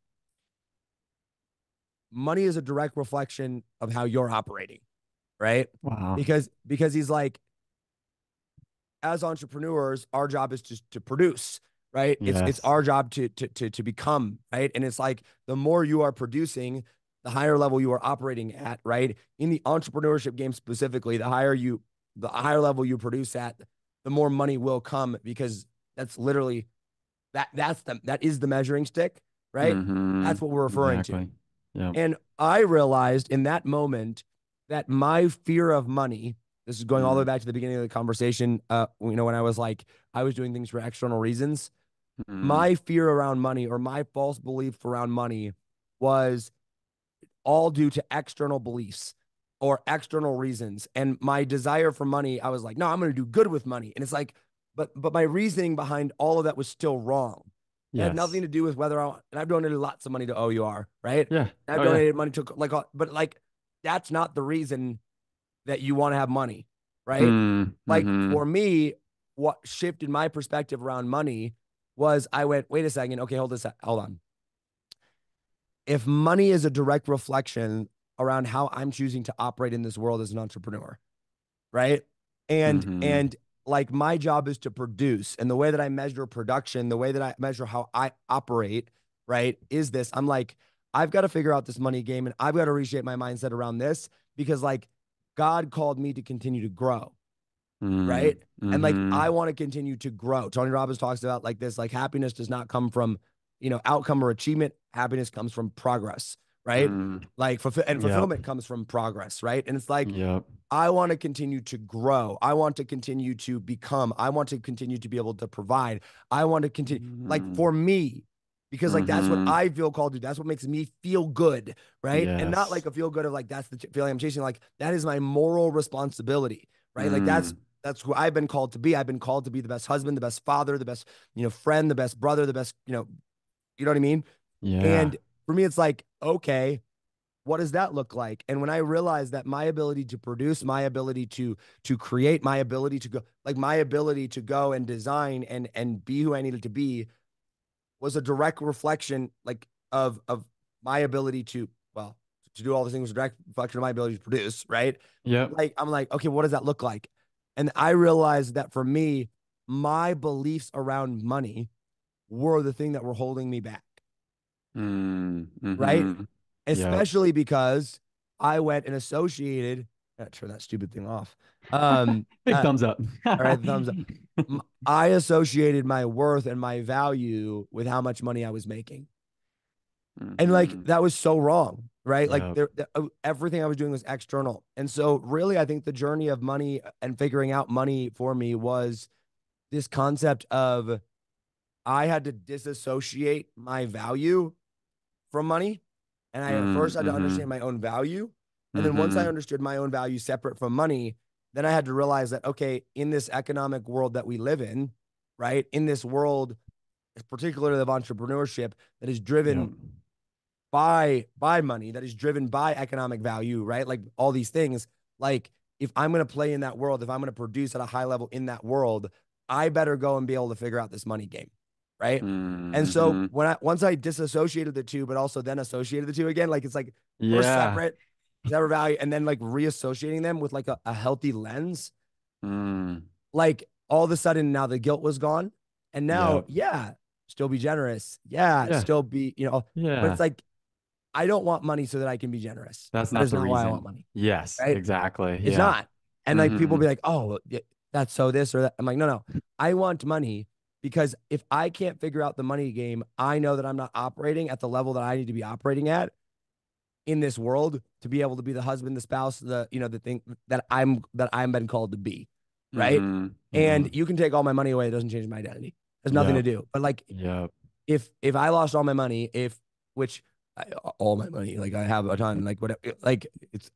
money is a direct reflection of how you're operating, right? Wow. Because he's like, as entrepreneurs, our job is to produce, right? It's Yes. our job to become, right? And it's like the more you are producing, the higher level you are operating at, right? In the entrepreneurship game specifically, the higher level you produce at, the more money will come, because that's literally that is the measuring stick, right? Mm-hmm. That's what we're referring to. Exactly. Yep. And I realized in that moment that my fear of money, this is going all the way Mm-hmm. back to the beginning of the conversation, when I was like, I was doing things for external reasons. My fear around money, or my false belief around money, was all due to external beliefs or external reasons. And my desire for money, I was like, no, I'm going to do good with money. And it's like, but my reasoning behind all of that was still wrong. It had nothing Yes. to do with whether and I've donated lots of money to OUR, right? Yeah. And I've Oh yeah. donated money to like, but like, that's not the reason that you want to have money, right? Like Mm-hmm. for me, what shifted my perspective around money was I went, wait a second, okay, hold on. If money is a direct reflection around how I'm choosing to operate in this world as an entrepreneur, right? Mm-hmm. And like, my job is to produce, and the way that I measure production, the way that I measure how I operate, right, is this. I'm like, I've got to figure out this money game, and I've got to reshape my mindset around this, because like, God called me to continue to grow, right? And like, I Mm-hmm. want to continue to grow. Tony Robbins talks about like this, like, happiness does not come from, outcome or achievement. Happiness comes from progress, right? Mm. Like, Yep. fulfillment comes from progress, right? And it's like, Yep. I want to continue to grow. I want to continue to become. I want to continue to be able to provide. I want to continue, like, Mm-hmm. for me, because like that's what Mm-hmm. I feel called to. That's what makes me feel good, right? And not like Yes. a feel good of like that's the feeling I'm chasing. Like, that is my moral responsibility, right? Like, Mm. that's who I've been called to be. I've been called to be the best husband, the best father, the best, friend, the best brother, the best, you know what I mean? Yeah. And for me, it's like, okay, what does that look like? And when I realized that my ability to produce, my ability to create, my ability to go and design and be who I needed to be, was a direct reflection, like, of my ability to, well, to do all the things, was a direct reflection of my ability to produce, right? Yep. Like, I'm like, okay, what does that look like? And I realized that for me, my beliefs around money were the thing that were holding me back, right? Mm-hmm. Yep. Especially because I went and associated. Turn that stupid thing off. Um, Big uh, thumbs up. all right, thumbs up. I associated my worth and my value with how much money I was making, and like, Mm-hmm. that was so wrong, right? Like, Yep. everything I was doing was external, and so really, I think the journey of money and figuring out money for me was this concept of, I had to disassociate my value from money. And I first had to understand Mm-hmm. my own value. And then once I Mm-hmm. understood my own value separate from money, then I had to realize that, okay, in this economic world that we live in, right? In this world, particularly of entrepreneurship, that is Yep. driven by money, that is driven by economic value, right? Like all these things. Like if I'm going to play in that world, if I'm going to produce at a high level in that world, I better go and be able to figure out this money game, right? And so Mm-hmm. once I disassociated the two, but also then associated the two again, like it's like first Yeah. separate, separate value, and then like reassociating them with like a healthy lens, Mm. like all of a sudden now the guilt was gone. And now, Yep. yeah, still be generous. Yeah, Yeah. still be, but it's Yeah. like, I don't want money so that I can be generous. That's That not is the not why I want reason. money, Yes, right? exactly. It's Yeah. not. And like people Mm-hmm. be like, oh, that's so this or that. I'm like, no, no. I want money because if I can't figure out the money game, I know that I'm not operating at the level that I need to be operating at in this world to be able to be the husband, the spouse, the thing that I'm been called to be, right? Mm-hmm. Mm-hmm. And you can take all my money away, it doesn't change my identity. There's nothing to Yep. do. But like Yep. if I lost all my money, if which I, all my money, like I have a ton, like whatever, like it's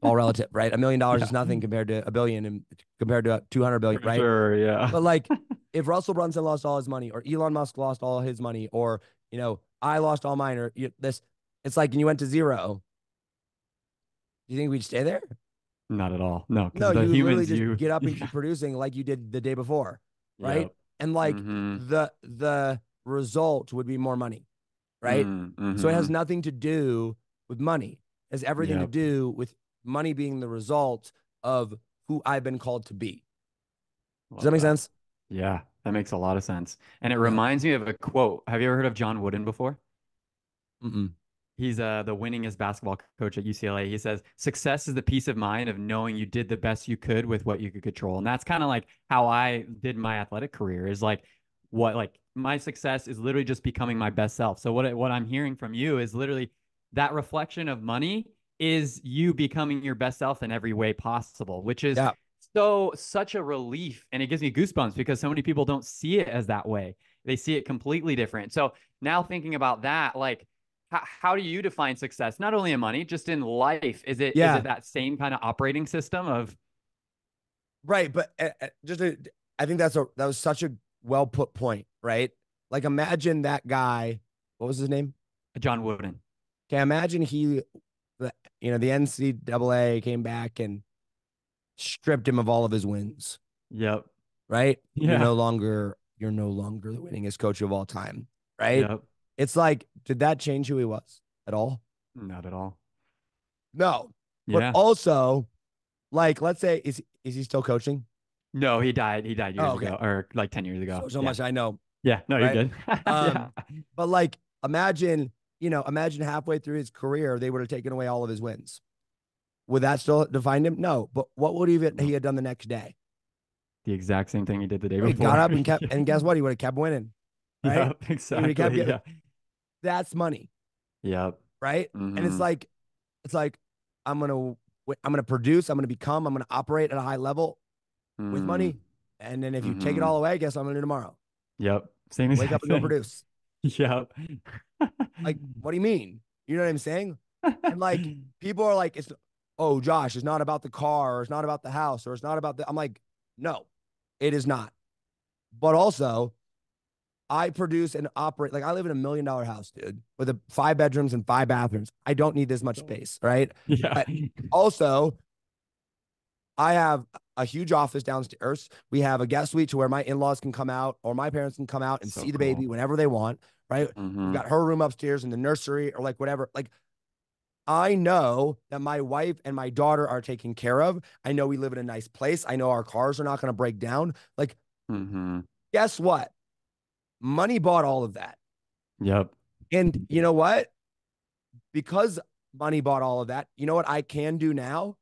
all relative, right? $1 million Yeah. is nothing compared to a billion and compared to 200 billion, For right? sure. Yeah. But like if Russell Brunson lost all his money or Elon Musk lost all his money or, I lost all mine or this, it's like, and you went to zero, do you think we'd stay there? Not at all. No, No, because the you would literally humans just you get up and yeah. keep producing like you did the day before, right? Yep. And like Mm-hmm. the result would be more money, right? So it has Mm-hmm. nothing to do with money. It has everything to Yep. do with money being the result of who I've been called to be. Does that Love make that. sense? Yeah, that makes a lot of sense. And it Yeah. reminds me of a quote. Have you ever heard of John Wooden before? Mm-mm. He's the winningest basketball coach at UCLA. He says, "Success is the peace of mind of knowing you did the best you could with what you could control." And that's kind of like how I did my athletic career is like my success is literally just becoming my best self. So what I'm hearing from you is literally that reflection of money is you becoming your best self in every way possible, which is Yeah. such a relief, and it gives me goosebumps because so many people don't see it as that way. They see it completely different. So now thinking about that, like how do you define success? Not only in money, just in life. Is it Yeah. that same kind of operating system of Right. But I think that was such a well put point, right? Like imagine that guy, what was his name? John Wooden? Okay, imagine the NCAA came back and stripped him of all of his wins, Yep. right? Yeah. You're no longer the winningest coach of all time, right? Yep. It's like, did that change who he was at all? Not at all. No. But Yeah. also, like, let's say, is he still coaching? No, he died. He died Oh, years okay. ago, or like 10 years ago. So Yeah. much I know, Yeah. No, you're right? good. Yeah. But like, imagine halfway through his career, they would have taken away all of his wins. Would that still define him? No. But what would he No. had done the next day? The exact same thing he did the day He got before. up and kept, and guess what? He would have kept winning, right? Yep. He would have kept Exactly. getting. Yeah. That's money, Yep. right? And Mm-hmm. it's like I'm gonna produce, I'm gonna operate at a high level with Mm-hmm. money, and then if you take it Mm-hmm. all away, guess what I'm gonna do tomorrow? Yep. Same Wake up exact and go thing. produce. Yep. Like, what do you mean? You know what I'm saying? And like people are like, oh Josh, it's not about the car, or it's not about the house, or it's not about the. I'm like, no, it is not. But also, I produce and operate like I live in $1 million house, dude, with 5 bedrooms and 5 bathrooms. I don't need this much space, right? Yeah. But also, I have a huge office downstairs. We have a guest suite to where my in-laws can come out or my parents can come out and So see the baby cool. whenever they want, right? We've Mm-hmm. got her room upstairs in the nursery or like whatever. Like I know that my wife and my daughter are taken care of. I know we live in a nice place. I know our cars are not going to break down. Like, Mm-hmm. guess what? Money bought all of that. Yep. And you know what? Because money bought all of that, you know what I can do now?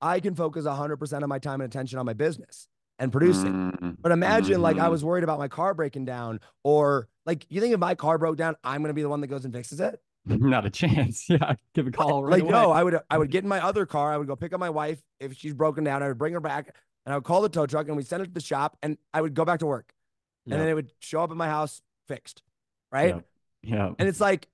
I can focus 100% of my time and attention on my business and producing. Mm-hmm. But imagine like I Mm-hmm. was worried about my car breaking down, or like you think if my car broke down, I'm going to be the one that goes and fixes it? Not a chance. Yeah. Give a What? call right Like, away. no, I would get in my other car. I would go pick up my wife if she's broken down. I would bring her back and I would call the tow truck and we send it to the shop and I would go back to work. And then Yep. it would show up at my house fixed. Right. Yep. Yep. And it's like,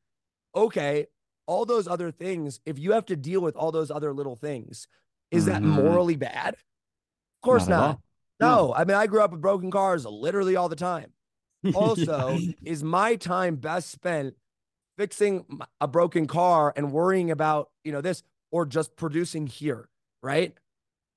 okay, all those other things, if you have to deal with all those other little things, is that Mm-hmm. morally bad? Of course Not at not. all. No. No, I mean, I grew up with broken cars literally all the time. Also, Yeah. is my time best spent fixing a broken car and worrying about, this, or just producing here, right?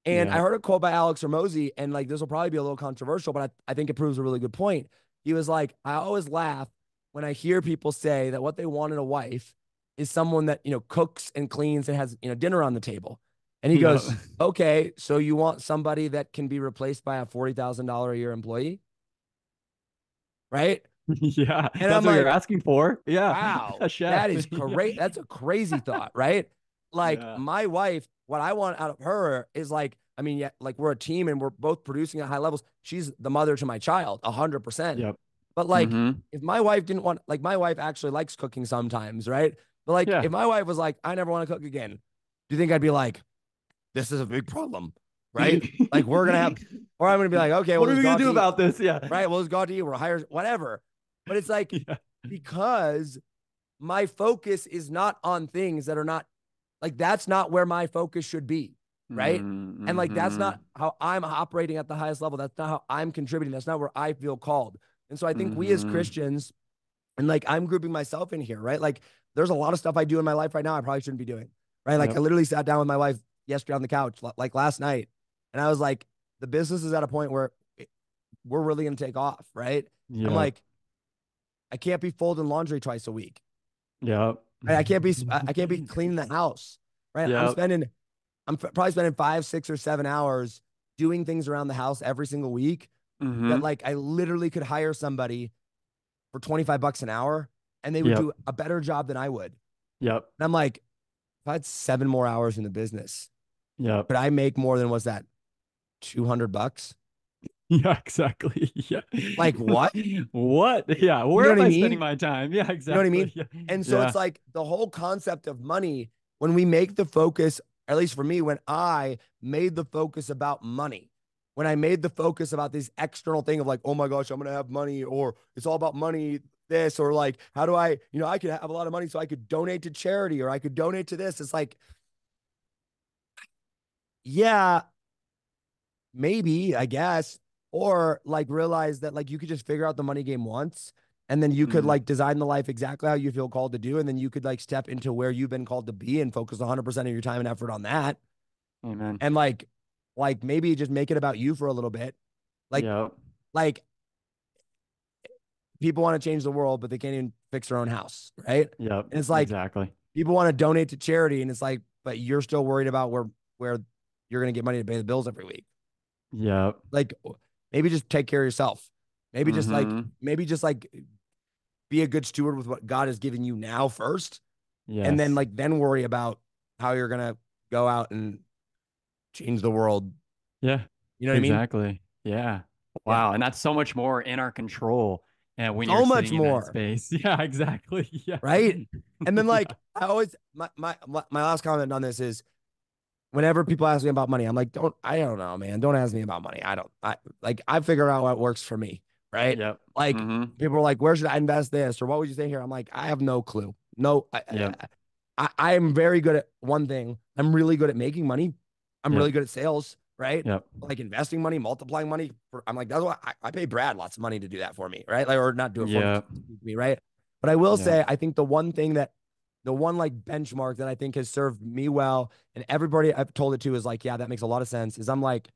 And I Yep. heard a quote by Alex Hormozy, and like this will probably be a little controversial, but I think it proves a really good point. He was like, I always laugh when I hear people say that what they want in a wife is someone that, cooks and cleans and has, dinner on the table. And he Yep. goes, okay, so you want somebody that can be replaced by a $40,000 a year employee, right? Yeah. And That's I'm what you're like, asking for. Yeah. wow, A chef. that is Yeah. great. That's a crazy thought, right? Like Yeah. my wife, what I want out of her is like, I mean, yeah, like we're a team and we're both producing at high levels. She's the mother to my child, 100%. Yep. But like, Mm-hmm. if my wife didn't want, like, my wife actually likes cooking sometimes, right? But like, Yeah. if my wife was like, I never want to cook again, do you think I'd be like, this is a big problem, right? Like, we're gonna have, or I'm gonna be like, okay, we'll What are just we go gonna out to do eat, about this? Yeah. right? We'll just go out to eat. We'll hire whatever. But it's like, Yeah. because my focus is not on things that are not like, that's not where my focus should be, right? And like, that's Mm-hmm. not how I'm operating at the highest level. That's not how I'm contributing. That's not where I feel called. And so I think we as Mm-hmm. Christians, and like I'm grouping myself in here, right? Like there's a lot of stuff I do in my life right now I probably shouldn't be doing, right? Like I Yep. literally sat down with my wife yesterday on the couch, like last night, and I was like, the business is at a point where we're really going to take off, right? I'm Yep. like, I can't be folding laundry twice a week. Yep. Right? I can't be cleaning the house, right? Yep. I'm probably spending 5, 6, or 7 hours doing things around the house every single week that Mm-hmm. like I literally could hire somebody for 25 bucks an hour and they would Yep. do a better job than I would. Yep. And I'm like, if I had 7 more hours in the business, Yep. could I make more than what's that, 200 bucks? Yeah, exactly. Yeah. Like what? What? Yeah. You know Where what am I I mean? spending my time? Yeah, You know what I mean? exactly. Yeah. And so Yeah. it's like the whole concept of money, when we make the focus, at least for me, when I made the focus about money, when I made the focus about this external thing of like, oh my gosh, I'm going to have money, or it's all about money, this, or like, how do I, I could have a lot of money so I could donate to charity or I could donate to this. It's like, yeah, maybe, I guess, or like realize that like you could just figure out the money game once and then you could Mm. like design the life exactly how you feel called to do. And then you could like step into where you've been called to be and focus 100% of your time and effort on that. Amen. And like maybe just make it about you for a little bit. Like, Yep. like people want to change the world, but they can't even fix their own house. Right. Yep. And it's like Exactly. people want to donate to charity. And it's like, but you're still worried about where you're going to get money to pay the bills every week. Yep. Like maybe just take care of yourself. Mm-hmm. Maybe just like be a good steward with what God has given you now first. And then Yes. like then worry about how you're gonna go out and change the world. Yeah. You know what I mean? Exactly. Yeah. Yeah. Wow. And that's so much more in our control. And when you're So much sitting in that more. space. Yeah, exactly. Yeah. Right. And then Yeah. like I always my last comment on this is whenever people ask me about money, I'm like, I don't know, man. Don't ask me about money. I figure out what works for me. Right. Yep. Like Mm-hmm. people are like, where should I invest this? Or what would you say here? I'm like, I have no clue. No, Yep. I am very good at one thing. I'm really good at making money. I'm Yep. really good at sales, right? Yep. Like investing money, multiplying money. I'm like, that's why I pay Brad lots of money to do that for me, right? Like, or not do it for me, Yep. me, right? But I will Yep. say, I think the one like benchmark that I think has served me well, and everybody I've told it to is like, yeah, that makes a lot of sense. Is I'm like,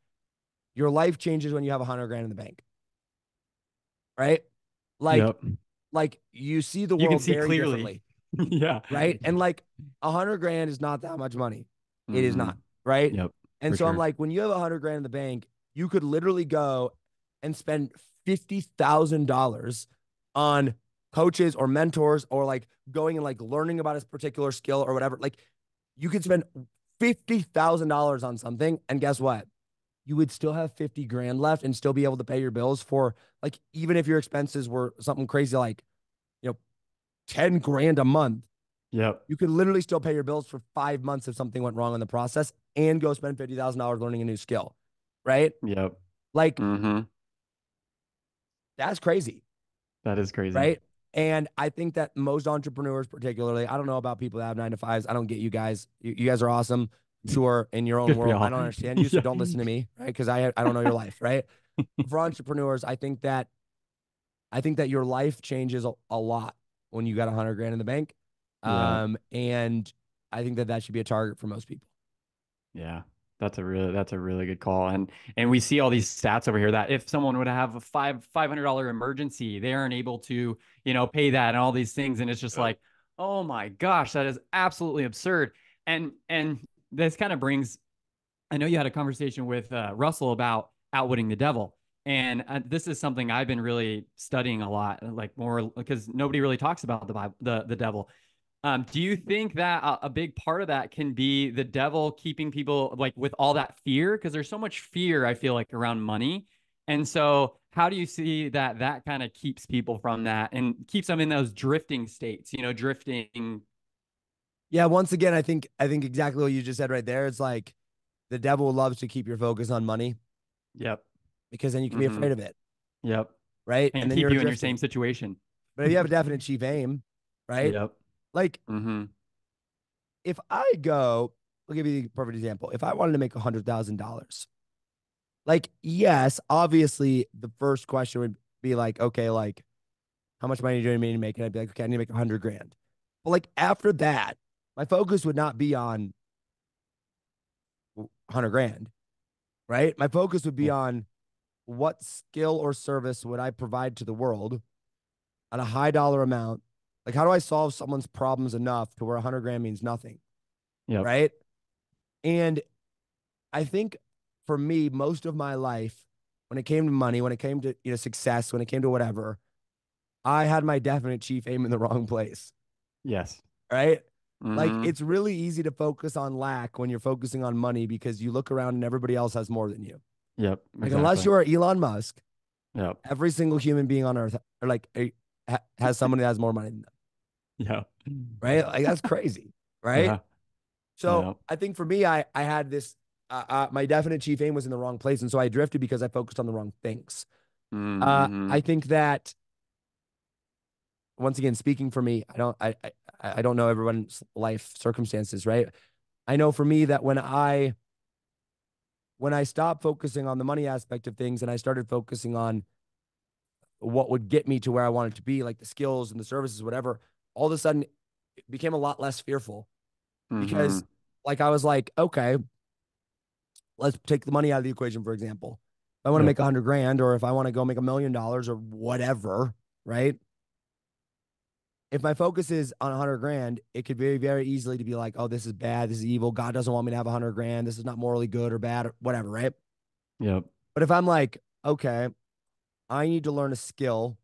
your life changes when you have 100 grand in the bank, right? Like, Yep. like you see the You can world see very clearly. differently, Yeah. right? And like 100 grand is not that much money. It is Mm-hmm. not, right? Yep. And For so I'm sure. like, when you have 100 grand in the bank, you could literally go and spend $50,000 on coaches or mentors or like going and like learning about a particular skill or whatever. Like you could spend $50,000 on something. And guess what? You would still have 50 grand left and still be able to pay your bills for like, even if your expenses were something crazy, like, you know, 10 grand a month, Yep. you could literally still pay your bills for 5 months if something went wrong in the process and go spend $50,000 learning a new skill. Right. Yep. Like Mm-hmm. that's crazy. That is crazy. Right. And I think that most entrepreneurs, particularly, I don't know about people that have 9 to 5s. I don't get you guys. You guys are awesome. Sure. In your own Good for world. I y'all. don't understand you. So Yeah. don't listen to me. Right. Cause I don't know your life. Right. For entrepreneurs, I think that your life changes a lot when you got 100 grand in the bank. Yeah. And I think that should be a target for most people. Yeah. That's a really good call. And we see all these stats over here that if someone would have a $500 emergency, they aren't able to, pay that and all these things. And it's just like, oh my gosh, that is absolutely absurd. And this kind of brings, I know you had a conversation with Russell about outwitting the devil. And this is something I've been really studying a lot, like more because nobody really talks about the Bible, the devil. Do you think that a big part of that can be the devil keeping people like with all that fear? Because there's so much fear, I feel like, around money. And so, how do you see that kind of keeps people from that and keeps them in those drifting states, drifting? Yeah, once again, I think exactly what you just said right there. It's like the devil loves to keep your focus on money Yep. because then you can be Mm-hmm. afraid of it, Yep. right? And And then keep you're you in your same drifting. situation. But if you have a definite chief aim, right? Yep. Like Mm-hmm. if I go, I'll give you the perfect example. If I wanted to make $100,000, like, yes, obviously the first question would be like, okay, like how much money do you need to make? And I'd be like, okay, I need to make 100 grand. But like after that, my focus would not be on 100 grand, right? My focus would be Yeah. on what skill or service would I provide to the world at a high dollar amount? Like, how do I solve someone's problems enough to where 100 grand means nothing, Yep. right? And I think for me, most of my life, when it came to money, when it came to success, when it came to whatever, I had my definite chief aim in the wrong place, Yes. right? Like Mm-hmm. it's really easy to focus on lack when you're focusing on money because you look around and everybody else has more than you. Yep. Like unless Exactly. you are Elon Musk, Yep. every single human being on earth or like has someone that has more money than them, Yep. right? Like that's crazy, right? Yeah. So Yeah. I think for me, I had this my definite chief aim was in the wrong place, and so I drifted because I focused on the wrong things. Mm-hmm. I think that once again, speaking for me, I don't know everyone's life circumstances, right? I know for me that when I stopped focusing on the money aspect of things and I started focusing on what would get me to where I wanted to be, like the skills and the services, whatever, all of a sudden it became a lot less fearful Mm-hmm. because like I was like, okay, let's take the money out of the equation, for example. If I want to Yep. make 100 grand or if I want to go make $1 million or whatever, right? If my focus is on 100 grand, it could very, very easily to be like, oh, this is bad. This is evil. God doesn't want me to have 100 grand. This is not morally good or bad or whatever, right? Yep. But if I'm like, okay, I need to learn a skill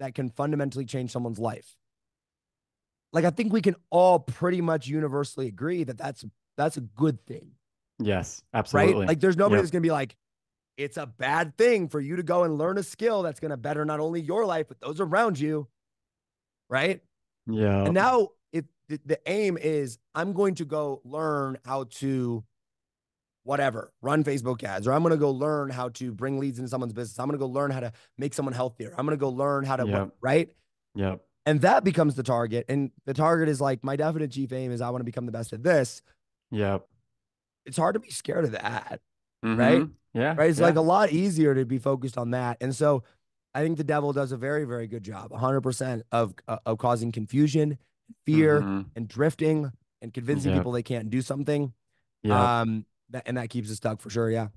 that can fundamentally change someone's life. Like I think we can all pretty much universally agree that that's a good thing, Yes. right? Absolutely. Like there's nobody Yep. that's going to be like, it's a bad thing for you to go and learn a skill that's going to better not only your life, but those around you. Right. And Yep. now if the aim is I'm going to go learn how to whatever, run Facebook ads, or I'm going to go learn how to bring leads into someone's business. I'm going to go learn how to make someone healthier. I'm going to go learn how to what, Yep. right? Yep. And that becomes the target. And the target is like my definite chief aim is I want to become the best at this. Yep. It's hard to be scared of that, right? Mm-hmm. Yeah. Right. It's like Yeah. a lot easier to be focused on that. And so I think the devil does a very, very good job, 100% of causing confusion, fear, Mm-hmm. and drifting and convincing Yep. people they can't do something. Yep. That keeps us stuck for sure. Yeah.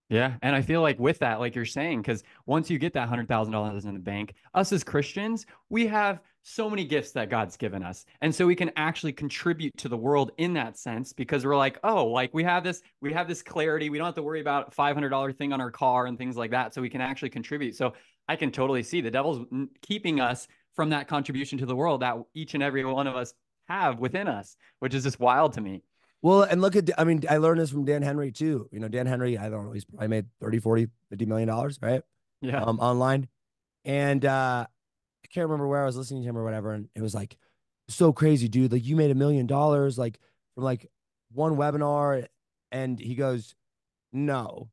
Yeah. And I feel like with that, like you're saying, because once you get that $100,000 in the bank, us as Christians, we have so many gifts that God's given us. And so we can actually contribute to the world in that sense because we're like, oh, like we have this clarity. We don't have to worry about a $500 thing on our car and things like that. So we can actually contribute. So I can totally see the devil's keeping us from that contribution to the world that each and every one of us have within us, which is just wild to me. Well, and look at, I mean, I learned this from Dan Henry too. Dan Henry, I don't know, he's probably made 30, 40, $50 million, right? Yeah. Online. And I can't remember where I was listening to him or whatever. And it was like, so crazy, dude. Like you made $1 million like from like one webinar. And he goes, no,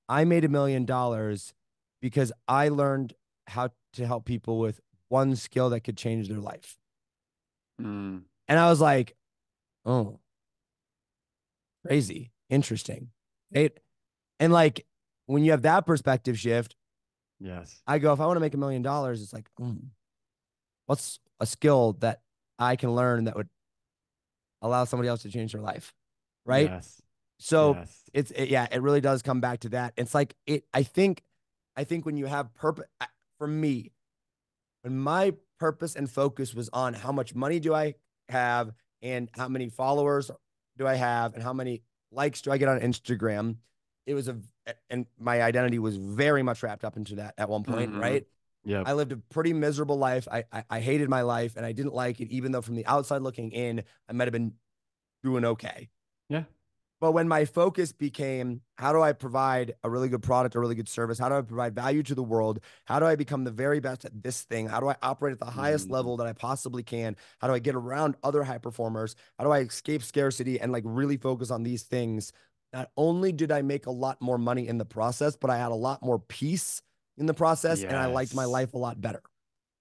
I made $1 million because I learned how to help people with one skill that could change their life. Mm, And I was like, oh, crazy, interesting. Right. And like when you have that perspective shift, yes. I go, if I want to make $1 million, it's like, what's a skill that I can learn that would allow somebody else to change their life, right? Yes. So Yes. yeah, it really does come back to that. It's like it. I think when you have purpose, for me, when my purpose and focus was on how much money do I have and how many followers do I have and how many likes do I get on Instagram, it was and my identity was very much wrapped up into that at one point, Mm-hmm. right? Yep. I lived a pretty miserable life. I hated my life and I didn't like it, even though from the outside looking in, I might have been doing okay. Yeah. But when my focus became, how do I provide a really good product, a really good service? How do I provide value to the world? How do I become the very best at this thing? How do I operate at the highest Mm-hmm. level that I possibly can? How do I get around other high performers? How do I escape scarcity and like really focus on these things? Not only did I make a lot more money in the process, but I had a lot more peace in the process and I liked my Yes. life a lot better.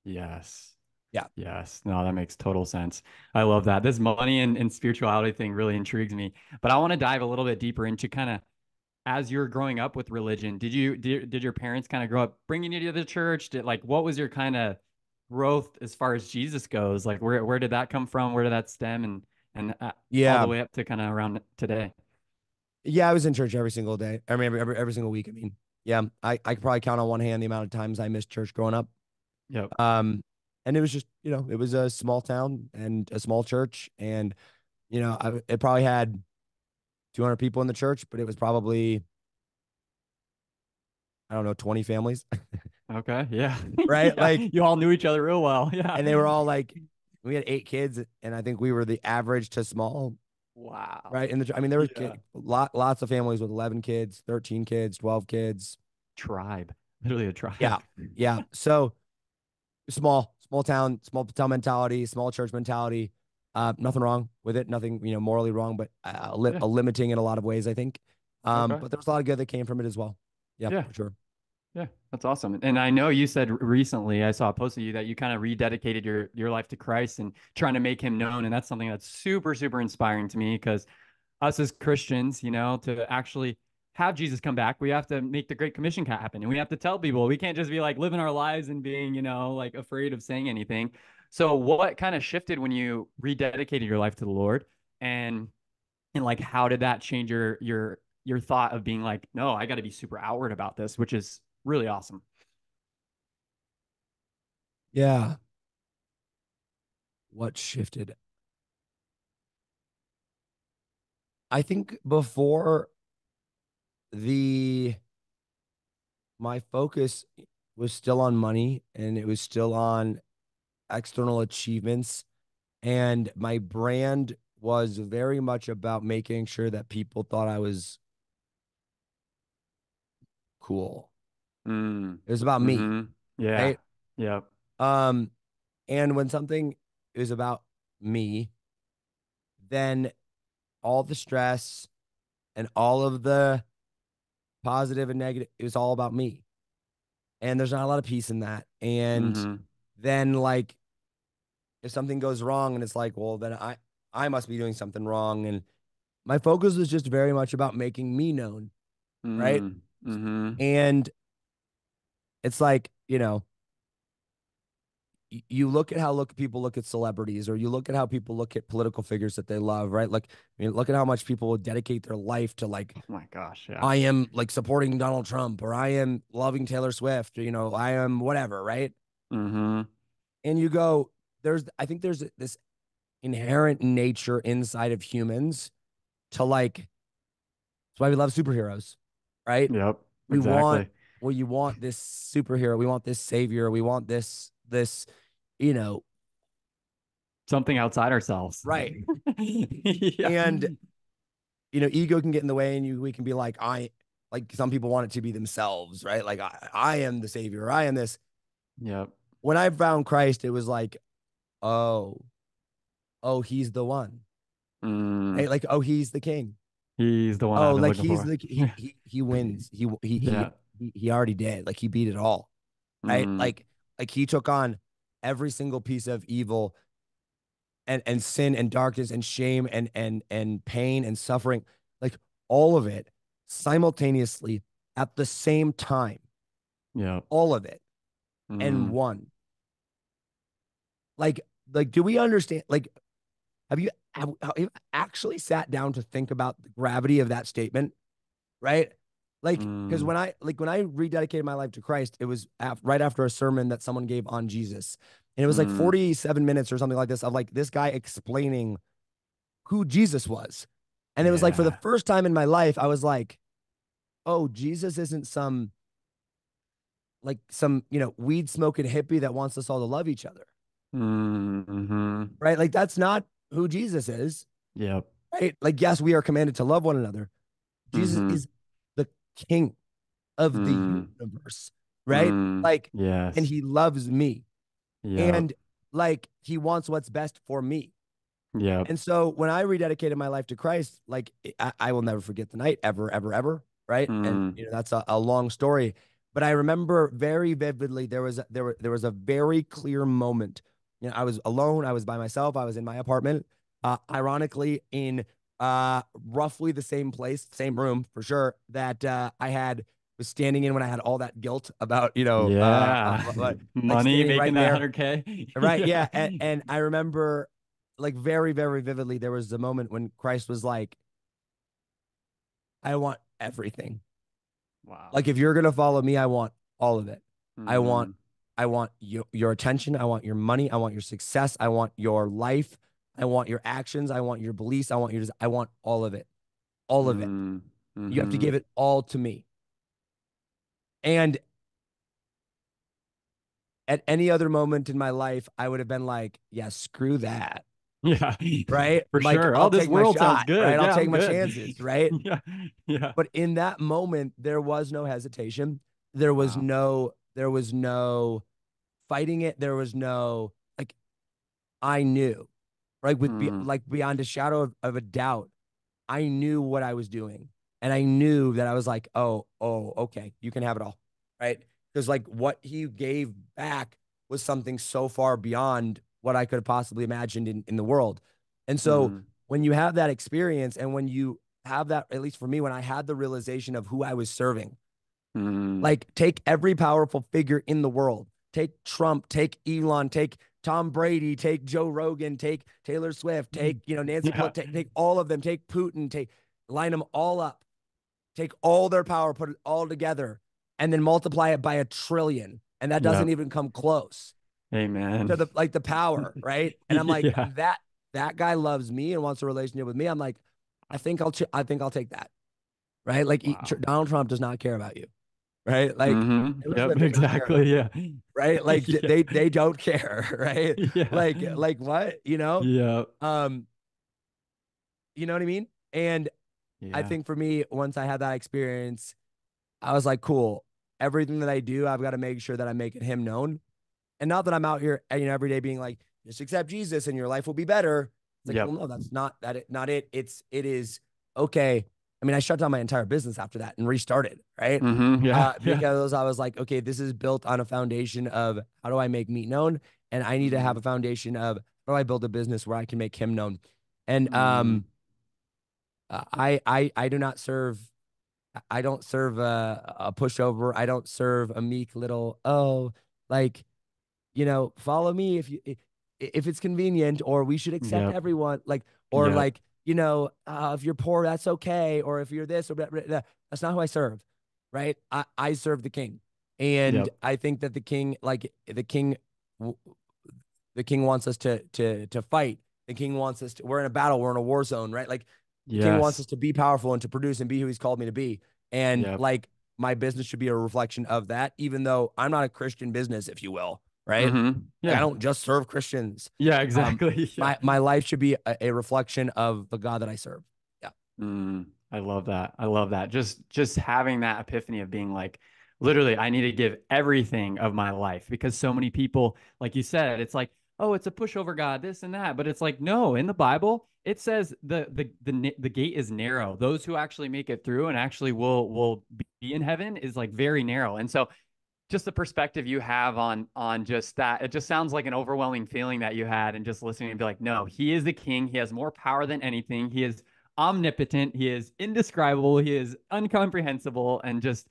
Yes. Yeah. Yes. No, that makes total sense. I love that. This money and spirituality thing really intrigues me. But I want to dive a little bit deeper into kind of as you're growing up with religion, did your parents kind of grow up bringing you to the church? Did like what was your kind of growth as far as Jesus goes? Like where did that come from? Where did that stem and all the Yeah. way up to kind of around today? Yeah, I was in church every single day. I mean, every single week. I mean, yeah, I could probably count on one hand the amount of times I missed church growing up. Yep. Um, and it was just, it was a small town and a small church, and it probably had 200 people in the church, but it was probably, I don't know, 20 families, Okay. Yeah. right? Yeah. Like, You all knew each other real well. Yeah. and they were all like, we had 8 kids, and I think we were the average to small, Wow. right? I mean, there was Yeah. lots of families with 11 kids, 13 kids, 12 kids. Tribe. Literally a Yeah, tribe. yeah. So small town mentality, small church mentality. Nothing wrong with it. Nothing, morally wrong, but Yeah. a limiting in a lot of ways, I think. Okay. But there was a lot of good that came from it as well. Yeah, Yeah. for sure. Yeah, that's awesome. And I know you said recently, I saw a post of you that you kind of rededicated your life to Christ and trying to make him known. And that's something that's super, super inspiring to me because us as Christians, to actually have Jesus come back, we have to make the Great Commission happen. And we have to tell people we can't just be like living our lives and being, like afraid of saying anything. So what kind of shifted when you rededicated your life to the Lord? And and like how did that change your thought of being like, no, I got to be super outward about this, which is really awesome. Yeah. What shifted? I think before the my focus was still on money and it was still on external achievements. And my brand was very much about making sure that people thought I was cool. Mm. It was about me, Mm-hmm. Yeah. right? Yeah. Um, and when something is about me, then all the stress and all of the positive and negative, it was all about me. And there's not a lot of peace in that. And Mm-hmm. then like if something goes wrong and it's like, well, then I must be doing something wrong. And my focus was just very much about making me known, right? Mm. Mm-hmm. And it's like, you look at how people look at celebrities, or you look at how people look at political figures that they love, right? Like, I mean, look at how much people will dedicate their life to like, Oh my gosh. Yeah. I am like supporting Donald Trump, or I am loving Taylor Swift, or, I am whatever, right? Mm-hmm. And you go, I think there's this inherent nature inside of humans to like, that's why we love superheroes, right? Yep. We want, Exactly. well, you want this superhero, we want this savior, we want this, you know, Something outside ourselves. right. Yeah. And ego can get in the way, and we can be like, like some people want it to be themselves, right? Like I am the savior, I am this. Yep. When I found Christ, it was like, oh, oh, he's the one, Mm. right? Like, oh, he's the king. He's the one Oh, I've been like looking he's for. the Yeah. he wins. Yeah. He already did. Like he beat it all, right? Mm. Like he took on every single piece of evil and sin and darkness and shame and pain and suffering, like all of it simultaneously at the same time, Yep. all of it, and Mm. won. like, do we understand? Like, have you actually sat down to think about the gravity of that statement? Right. Like, because Mm, when I rededicated my life to Christ, it was right after a sermon that someone gave on Jesus. And it was like mm, 47 minutes or something like this of like this guy explaining who Jesus was. And it was like for the yeah. first time in my life, I was like, oh, Jesus isn't some like some, weed smoking hippie that wants us all to love each other. Mm-hmm. Right. Like that's not who Jesus is. Yep. Right. Like, yes, we are commanded to love one another. Jesus Mm-hmm. is the king of the Mm, universe. Right. mm, Like, and yes. he loves me. Yep. And like he wants what's best for me. Yep. And so when I rededicated my life to Christ, like I will never forget the night ever, ever, ever. Right. And Mm, that's a long story. But I remember very vividly there was a very clear moment. I was alone, I was by myself, I was in my apartment. Ironically, in roughly the same place, same room for sure, that I had was standing in when I had all that guilt about, yeah. like Money standing making right that there. 100K. Right. Yeah. Yeah. And I remember like very, very vividly, there was a moment when Christ was like, I want everything. Wow. Like if you're going to follow me, I want all of it. I want, Mm, I want your attention. I want your money. I want your success. I want your life. I want your actions. I want your beliefs. I want all of it. All of it. mm, You have to mm-hmm. give it all to me. And at any other moment in my life, I would have been like, yeah, screw that. Yeah. Right. For Like sure. Oh, I'll this take my world sounds shot. Right. good. I'll Yeah, take I'm my good. chances. Right. Yeah. Yeah. But in that moment, there was no hesitation. There was Wow. no, there was no fighting it. There was no like I knew, right? Mm, Like beyond a shadow of a doubt, I knew what I was doing. And I knew that I was like, okay, you can have it all. Right. Because like what he gave back was something so far beyond what I could have possibly imagined in the world. And so mm, when you have that experience and when you have that, at least for me, when I had the realization of who I was serving, mm. like take every powerful figure in the world, take Trump, take Elon, take Tom Brady, take Joe Rogan, take Taylor Swift, take, Nancy Yeah. Pelosi, take all of them, take Putin, line them all up, take all their power, put it all together, and then multiply it by a trillion. And that doesn't Yep. even come close Amen. to the power, right? And I'm like, Yeah. that guy loves me and wants a relationship with me. I'm like, I think I'll take that. Right. Like Wow. Donald Trump does not care about you. Right. Like Mm-hmm. Taylor Yep. Swift does not care about Exactly. you. Yeah. Right. Like Yeah. they don't care. Right. Yeah. Like what, Yeah. um, you know what I mean? And I Yeah. think for me, once I had that experience, I was like, cool. Everything that I do, I've got to make sure that I'm making him known. And not that I'm out here, every day being like, just accept Jesus and your life will be better. It's like, well, Yep. no, that's not it. It is okay. I mean, I shut down my entire business after that and restarted, right? Mm-hmm. Yeah. Yeah. Because I was like, okay, this is built on a foundation of how do I make meat known, and I need to have Mm-hmm. a foundation of how do I build a business where I can make him known. And Mm-hmm. I do not serve. I don't serve a pushover. I don't serve a meek little like follow me if it's convenient, or we should accept Yep. everyone, like, or Yep. like, if you're poor, that's okay. Or if you're this or blah, blah, blah. That's not who I serve. Right. I serve the king. And Yep. I think that the king wants us to fight. The king wants us to, we're in a battle. We're in a war zone, right? Like the king wants Yes. us to be powerful and to produce and be who he's called me to be. And Yep. like my business should be a reflection of that, even though I'm not a Christian business, if you will. Right. Mm-hmm. Like I Yeah. don't just serve Christians. Yeah. Um, Exactly. Yeah. my life should be a reflection of the God that I serve. Yeah. Mm, I love that. I love that. Just having that epiphany of being like, literally, I need to give everything of my life because so many people, like you said, it's like, oh, it's a pushover God, this and that. But it's like, no, in the Bible, it says the gate is narrow. Those who actually make it through and actually will be in heaven is like very narrow. And so just the perspective you have on just that, it just sounds like an overwhelming feeling that you had and just listening and be like, no, he is the king. He has more power than anything. He is omnipotent. He is indescribable. He is incomprehensible. And just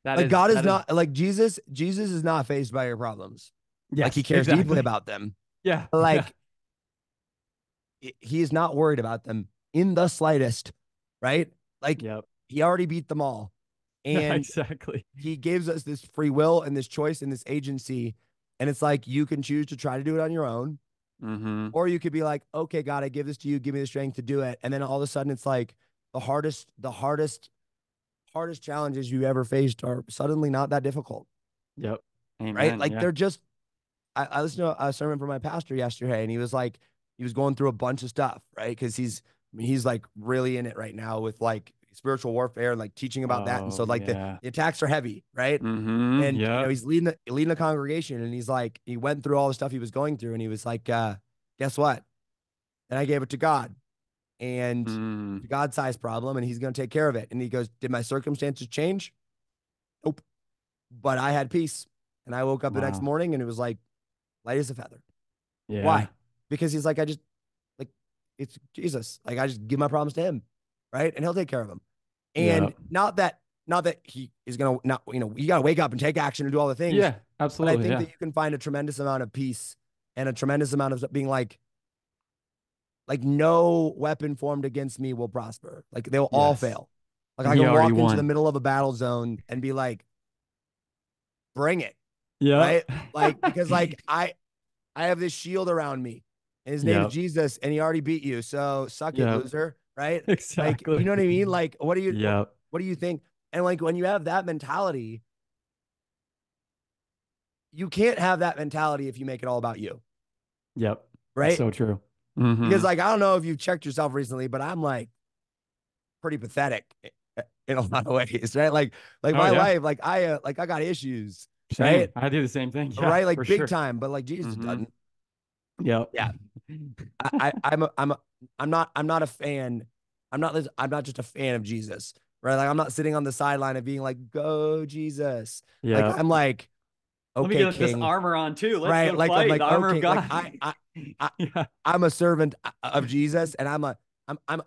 Like God is that is not like Jesus is not faced by your problems. yes, Like he cares deeply exactly. about them. Yeah. Yeah. Like he is not worried about them in the slightest, right? Like Yep. he already beat them all. And Exactly. he gives us this free will and this choice and this agency. And it's like you can choose to try to do it on your own, Mm-hmm. or you could be like, okay, God, I give this to you, give me the strength to do it. And then all of a sudden it's like the hardest challenges you ever faced are suddenly not that difficult, Yep. right? Amen. Like Yeah. they're just I listened to a sermon from my pastor yesterday, and he was like, he was going through a bunch of stuff, right? Because he's like really in it right now with like spiritual warfare and like teaching about that. And Oh so like the, yeah. the attacks are heavy, right? Mm-hmm. And Yep. he's leading the congregation, and he's like, he went through all the stuff he was going through, and he was like, guess what? And I gave it to God, and Mm. it's a God-sized problem, and he's going to take care of it. And he goes, did my circumstances change? Nope. But I had peace, and I woke up the next Wow. morning, and it was like light as a feather. Yeah. Why? Because he's like, I just like it's Jesus. Like I just give my problems to him, right? And he'll take care of them. And Yep. not that he is gonna not, you gotta wake up and take action and do all the things. Yeah. But I Absolutely. think Yeah. that you can find a tremendous amount of peace and a tremendous amount of being like no weapon formed against me will prosper. Like they'll all Yes. fail. Like And I he can already walk into the won. middle of a battle zone and be like, bring it, Yep. right? Like because like I have this shield around me, and his name's Yep. Jesus, and he already beat you. So suck it, Yep. loser. Right? Like, you Exactly. know what I mean? Like, Yep. what do you think? And like when you have that mentality, you can't have that mentality if you make it all about you, Yep. That's right? so true. Because Mm-hmm. like I don't know if you've checked yourself recently, but I'm like pretty pathetic in a lot of ways, right? Like Oh my yeah. life, like I got issues, right? Same. I do the same thing. Yeah, Right? for Like big sure. time, but like Jesus Mm-hmm. doesn't. Yep. Yeah. I'm not a fan. I'm not just a fan of Jesus, right? Like I'm not sitting on the sideline of being like, go Jesus. Like Yep. I'm like, Let me okay, get this King, armor on too. Let's right? go Like I'm fight. like, The armor of okay, like God. I Yeah. I'm a servant of Jesus, and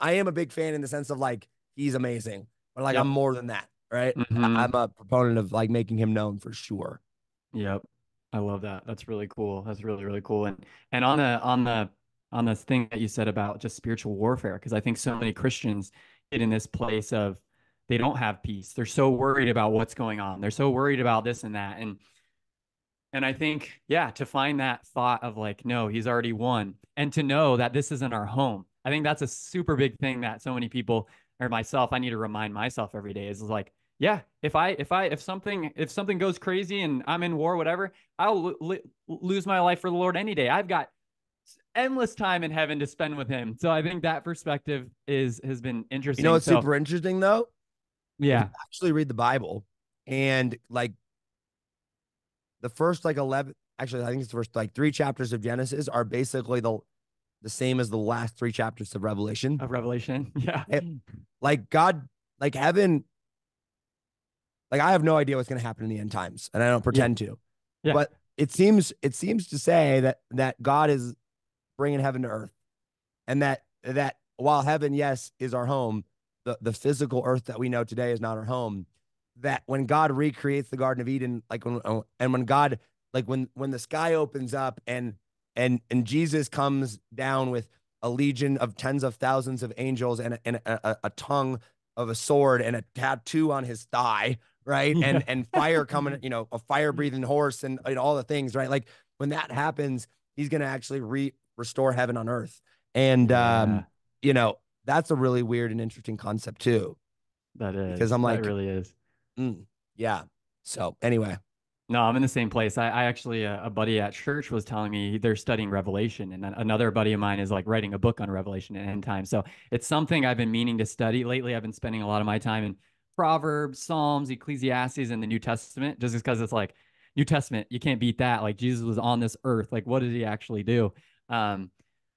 I am a big fan in the sense of like he's amazing, but like I'm Yep. more than that, right? Mm-hmm. I'm a proponent of like making him known for sure. Yep. I love that. That's really cool. That's really, really cool. And on this thing that you said about just spiritual warfare, because I think so many Christians get in this place of they don't have peace. They're so worried about what's going on. They're so worried about this and that. And I think, yeah, to find that thought of like, no, he's already won, and to know that this isn't our home. I think that's a super big thing that so many people, or myself, I need to remind myself every day is like, yeah, if something goes crazy and I'm in war, whatever, I'll lose my life for the Lord any day. I've got endless time in heaven to spend with Him. So I think that perspective is has been You know interesting. what's So super interesting though? If you yeah, actually read the Bible and like the first like 11, actually I think it's the first like three chapters of Genesis are basically the same as the last three chapters of Revelation. of Revelation, yeah, Like God, like heaven, like I have no idea what's going to happen in the end times, and I don't yeah, pretend to, yeah, but it seems to say that God is bringing heaven to earth, and that while heaven, yes, is our home, the physical earth that we know today is not our home. That when God recreates the Garden of Eden, like when God, like when the sky opens up and Jesus comes down with a legion of tens of thousands of angels and a tongue of a sword and a tattoo on his thigh, right? And yeah, and fire coming, a fire breathing horse and all the things, right? Like when that happens, he's gonna actually restore heaven on earth. And yeah. you know, that's a really weird and interesting concept too, That because is. I'm That like, really is. yeah. So anyway, No, I'm in the same place. I actually, a buddy at church was telling me they're studying Revelation, and another buddy of mine is like writing a book on Revelation and end time. So it's something I've been meaning to study. Lately, I've been spending a lot of my time in Proverbs, Psalms, Ecclesiastes, and the New Testament, just because it's like New Testament, you can't beat that. Like Jesus was on this earth. Like, what did he actually do? Um,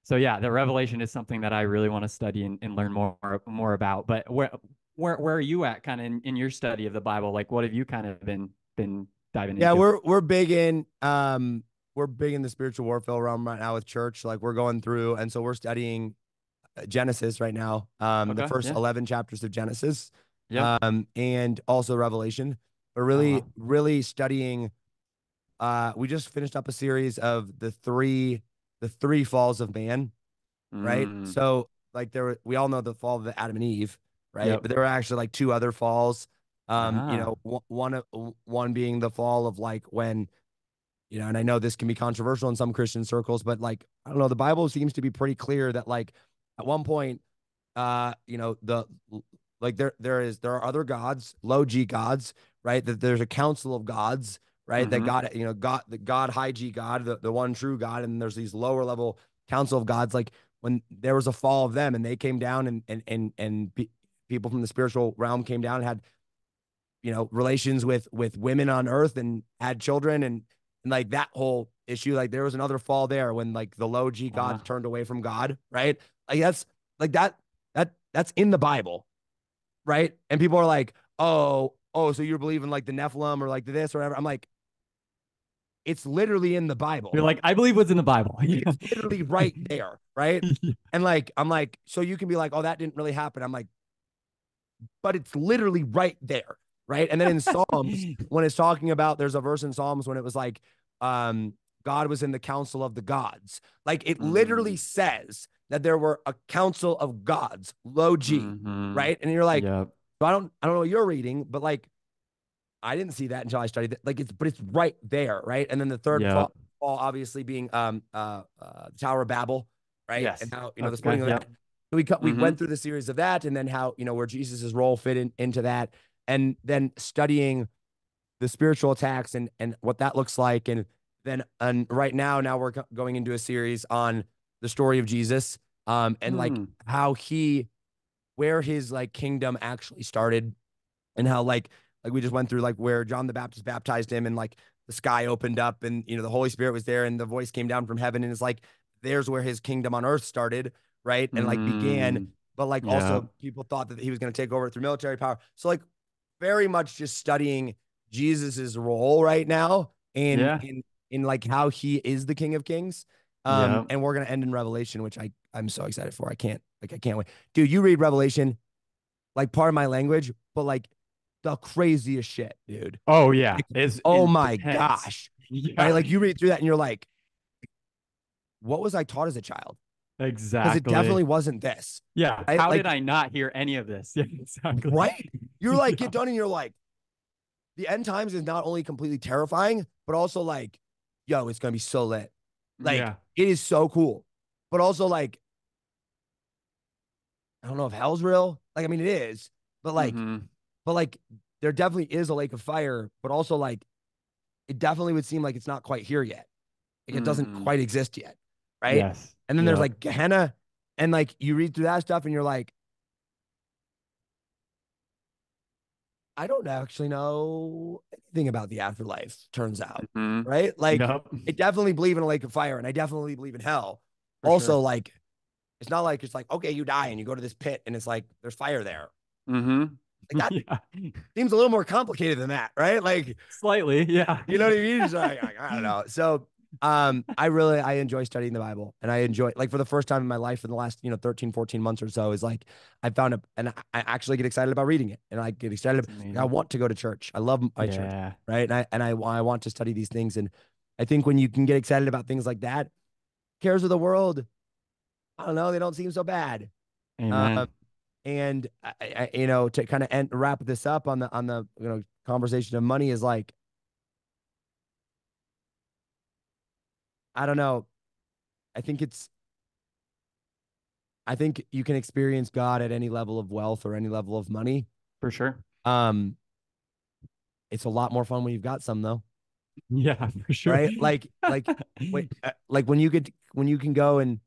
so yeah, the Revelation is something that I really want to study and learn more about. But where are you at kind of in your study of the Bible? Like, what have you kind of been diving yeah, into? we're big in the spiritual warfare realm right now with church. Like we're going through, and so we're studying Genesis right now, the Okay. first Yeah. 11 chapters of Genesis, Yep. and also Revelation. But Oh really, wow. really studying. We just finished up a series of the three. the three falls of man, right? Mm. So like we all know the fall of Adam and Eve, right? Yep. But there were actually like two other falls. Ah. One being the fall of like when, and I know this can be controversial in some Christian circles, but like I don't know, the Bible seems to be pretty clear that like at one point, the like there are other gods, low G gods, right? That there's a council of gods, right? That Mm-hmm. God, the God, high G God, the one true God, and there's these lower level council of gods. Like when there was a fall of them, and they came down, and people from the spiritual realm came down and had relations with women on earth and had children, and like that whole issue. Like there was another fall there when like the low G gods Ah. turned away from God, right? Like that's like that's in the Bible, right? And people are like, oh, so you're believing like the Nephilim or like this or whatever. I'm like, it's literally in the You're Bible. like, I believe what's in the Bible. Like Yeah. it's literally right there, right? And like I'm like, so you can be like, oh, that didn't really happen. I'm like, but it's literally right there, right? And then in Psalms, when it's talking about, there's a verse in Psalms when it was like, God was in the council of the gods. Like it literally Mm. says that there were a council of gods, low G, Mm-hmm. right? And you're like, Yep. so I don't know what you're reading, but like I didn't see that until I studied it. Like but it's right there, right? And then the third Yep. fall obviously being the Tower of Babel, right? And Yes. how the Okay. splitting of that. Yep. We Mm-hmm. went through the series of that, and then how where Jesus's role fit into that, and then studying the spiritual attacks and what that looks like, and right now we're going into a series on the story of Jesus, and like Mm. how where his like kingdom actually started, and how like we just went through like where John the Baptist baptized him, and like the sky opened up, and the Holy Spirit was there, and the voice came down from heaven, and it's like there's where his kingdom on earth started, right? And like began, Mm. but like Yep. also people thought that he was going to take over through military power. So like very much just studying Jesus's role right now in Yeah. in like how he is the King of Kings. Yep. And we're gonna end in Revelation, which I'm so excited for. I can't wait. Dude, you read Revelation, like part of my language, but like the craziest shit, dude. Oh yeah. Like, It's oh my intense. gosh. Right? Yeah. Like you read through that and you're like, what was I taught as a child? Because it Exactly. definitely wasn't this. Yeah. Right? How did Like, I not hear any of this? Yeah, exactly. right? You're like, Yeah. get done and you're like, the end times is not only completely terrifying, but also like, yo, it's gonna be so lit. Like, Yeah. it is so cool. But also like, I don't know if hell's real. Like, I mean, it is, but like, Mm-hmm. but like, there definitely is a lake of fire, but also like, it definitely would seem like it's not quite here yet. Like, it doesn't Mm. quite exist yet, right? Yes. And then there's Yep. like Gehenna, and like you read through that stuff, and you're like, I don't actually know anything about the afterlife, turns out, Mm-hmm. right? Like, Yep. I definitely believe in a lake of fire, and I definitely believe in hell. For Also, sure. like, it's not like it's like, okay, you die and you go to this pit and it's like there's fire there. Mm-hmm. Like, that Yeah. seems a little more complicated than that, right? Like, Slightly. Yeah. you know what I mean? It's like, I don't know. So, I enjoy studying the Bible, and I enjoy, like, for the first time in my life in the last 13, 14 months or so, is like I found and I actually get excited about reading it, and I get excited. It's Like, I amazing. want to go to church. I love my church, Yeah. right? And I want to study these things, and I think when you can get excited about things like that, cares of the world, I don't know, they don't seem so bad. Um, Amen. and to kind of wrap this up on the conversation of money is like, I don't know. I think it's I think you can experience God at any level of wealth or any level of money. For sure. Um, it's a lot more fun when you've got some though, Yeah, for sure. right? Like wait, like when you can go and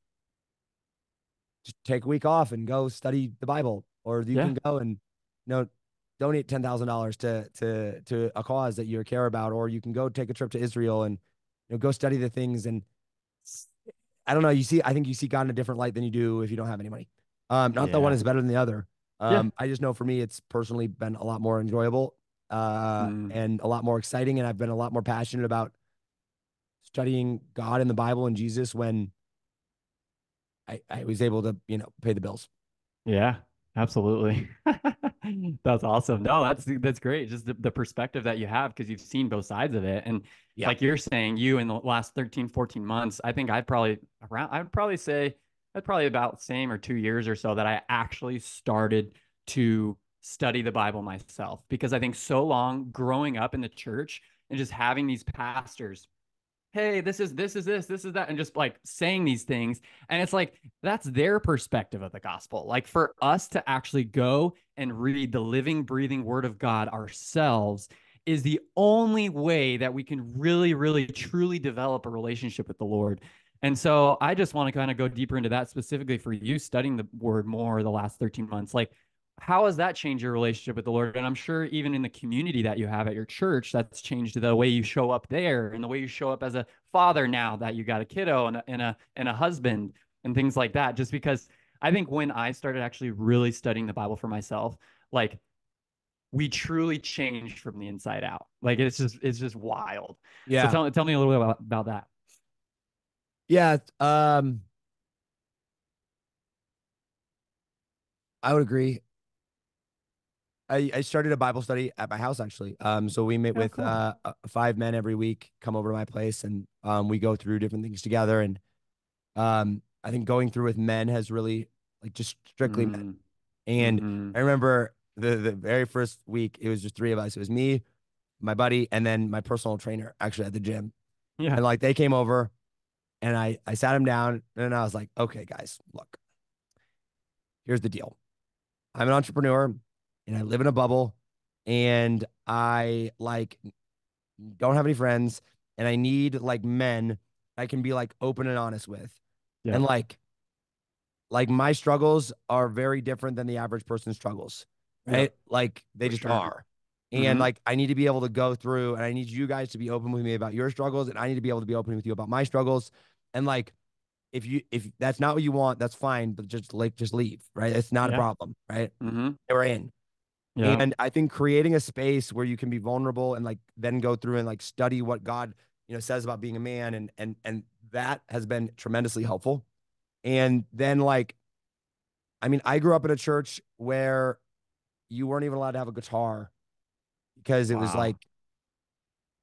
just take a week off and go study the Bible, or you Yeah. can go and donate $10,000 to a cause that you care about, or you can go take a trip to Israel and go study the things. And I don't know, I think you see God in a different light than you do if you don't have any money. Not that one Yeah. is better than the other. Yeah. I just know for me, it's personally been a lot more enjoyable, Mm. and a lot more exciting. And I've been a lot more passionate about studying God and the Bible and Jesus when I was able to, pay the bills. Yeah. Absolutely. That's awesome. No, that's great. Just the perspective that you have because you've seen both sides of it. And Yeah. like you're saying, you in the last 13, 14 months, I think I would probably say that's probably about same or 2 years or so that I actually started to study the Bible myself because I think so long growing up in the church and just having these pastors, hey, this is that, and just like saying these things. And it's like that's their perspective of the gospel. Like for us to actually go and read the living, breathing word of God ourselves is the only way that we can really, really, truly develop a relationship with the Lord. And so I just want to kind of go deeper into that specifically for you studying the word more the last 13 months. Like, how has that changed your relationship with the Lord? And I'm sure even in the community that you have at your church, that's changed the way you show up there and the way you show up as a father now that you got a kiddo and a husband and things like that. Just because I think when I started actually really studying the Bible for myself, like we truly changed from the inside out. Like it's just wild. So Yeah. tell me a little bit about that. Yeah. I would agree. I started a Bible study at my house actually. So we meet Yeah, with cool. 5 men every week, come over to my place, and we go through different things together. And I think going through with men has really like just strictly men. Mm, And mm-hmm. I remember the very first week, it was just three of us. It was me, my buddy, and then my personal trainer actually at the gym. Yeah. And like they came over and I sat him down and I was like, okay, guys, look, here's the deal. I'm an entrepreneur and I live in a bubble and I like don't have any friends and I need like men I can be like open and honest with. And Yep. like my struggles are very different than the average person's struggles, right? Yep. Like they For just sure. are. And Mm-hmm. like I need to be able to go through and I need you guys to be open with me about your struggles and I need to be able to be open with you about my struggles. And like if that's not what you want, that's fine, but just leave, right? It's not a Yeah. problem, right? Mm-hmm. We're in. Yeah. And I think creating a space where you can be vulnerable and like then go through and like study what God, says about being a man and that has been tremendously helpful. And then like I mean, I grew up in a church where you weren't even allowed to have a guitar because it was Wow. like,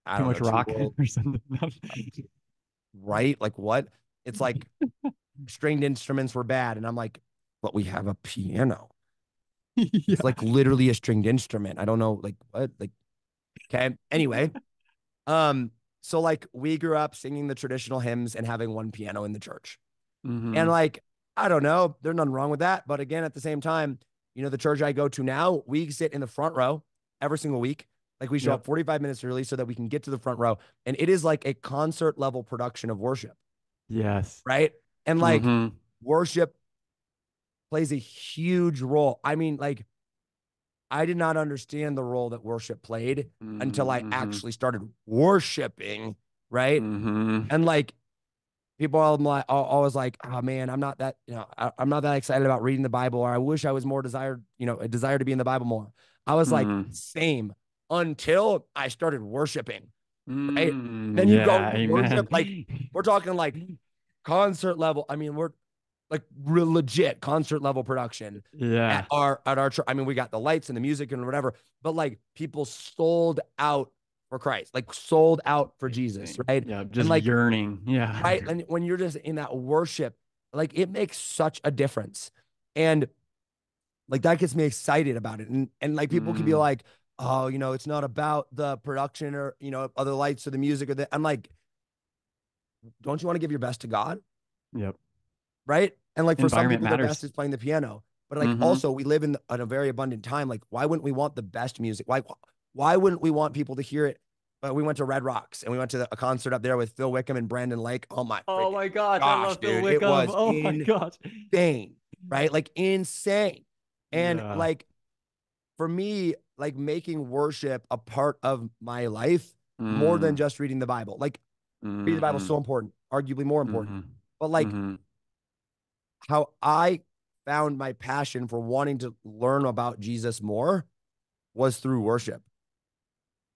I Too don't know, much too rock world, or something. right? Like what? It's like stringed instruments were bad. And I'm like, but we have a piano. It's Yeah. like literally a stringed instrument. I don't know, like what? Like, okay. Anyway, um, so like we grew up singing the traditional hymns and having one piano in the church. And Mm-hmm. like, I don't know, there's nothing wrong with that. But again, at the same time, the church I go to now, we sit in the front row every single week. Like we show up Yep. 45 minutes early so that we can get to the front row. And it is like a concert level production of worship, Yes. right? And like Mm-hmm. worship plays a huge role. I mean, like, I did not understand the role that worship played until I Mm-hmm. actually started worshiping, right? Mm-hmm. And like people are like, always like, oh man, I'm not that, I'm not that excited about reading the Bible, or I wish I was more desired, a desire to be in the Bible more. I was like, Mm-hmm. same until I started worshiping, right? Mm, Then you go yeah, into worship, amen. like we're talking like concert level. I mean, we're like real legit concert level production at Yeah. our church. I mean, we got the lights and the music and whatever, but like people sold out for Christ, like sold out for Jesus, Amazing. right? Yeah, And just like yearning. Yeah. right, and when you're just in that worship, like it makes such a difference, and like that gets me excited about it. And like people can be Mm, like, oh, it's not about the production or other lights or the music or the. I'm like, don't you want to give your best to God? yep. Right. And like for some Environment people, their best matters. is playing the piano. But like Mm-hmm. also we live in a very abundant time. Like, why wouldn't we want the best music? Why wouldn't we want people to hear it? We went to Red Rocks and we went to a concert up there with Phil Wickham and Brandon Lake. Oh my Oh freaking my gosh, I gosh, love Phil dude. It Wickham. was Oh my insane, gosh. right? Like insane. And Yeah. like for me, like making worship a part of my life more than Mm, just reading the Bible. Like reading the Bible is mm, so important, arguably more important. mm-hmm. But like Mm-hmm. how I found my passion for wanting to learn about Jesus more was through worship.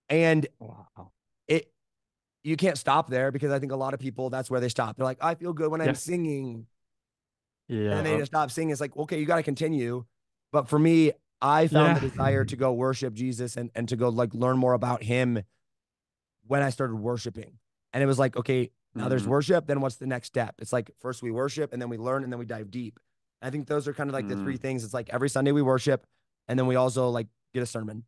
And Wow. it you can't stop there because I think a lot of people that's where they stop. They're like, I feel good when I'm Yeah. singing. And then they Yeah. just stop singing. It's like, okay, you got to continue. But for me, I found the Yeah. desire to go worship Jesus and to go like learn more about him when I started worshiping. And it was like, okay, now there's Mm, worship. Then what's the next step? It's like first we worship and then we learn and then we dive deep. I think those are kind of like the three mm, things. It's like every Sunday we worship and then we also like get a sermon.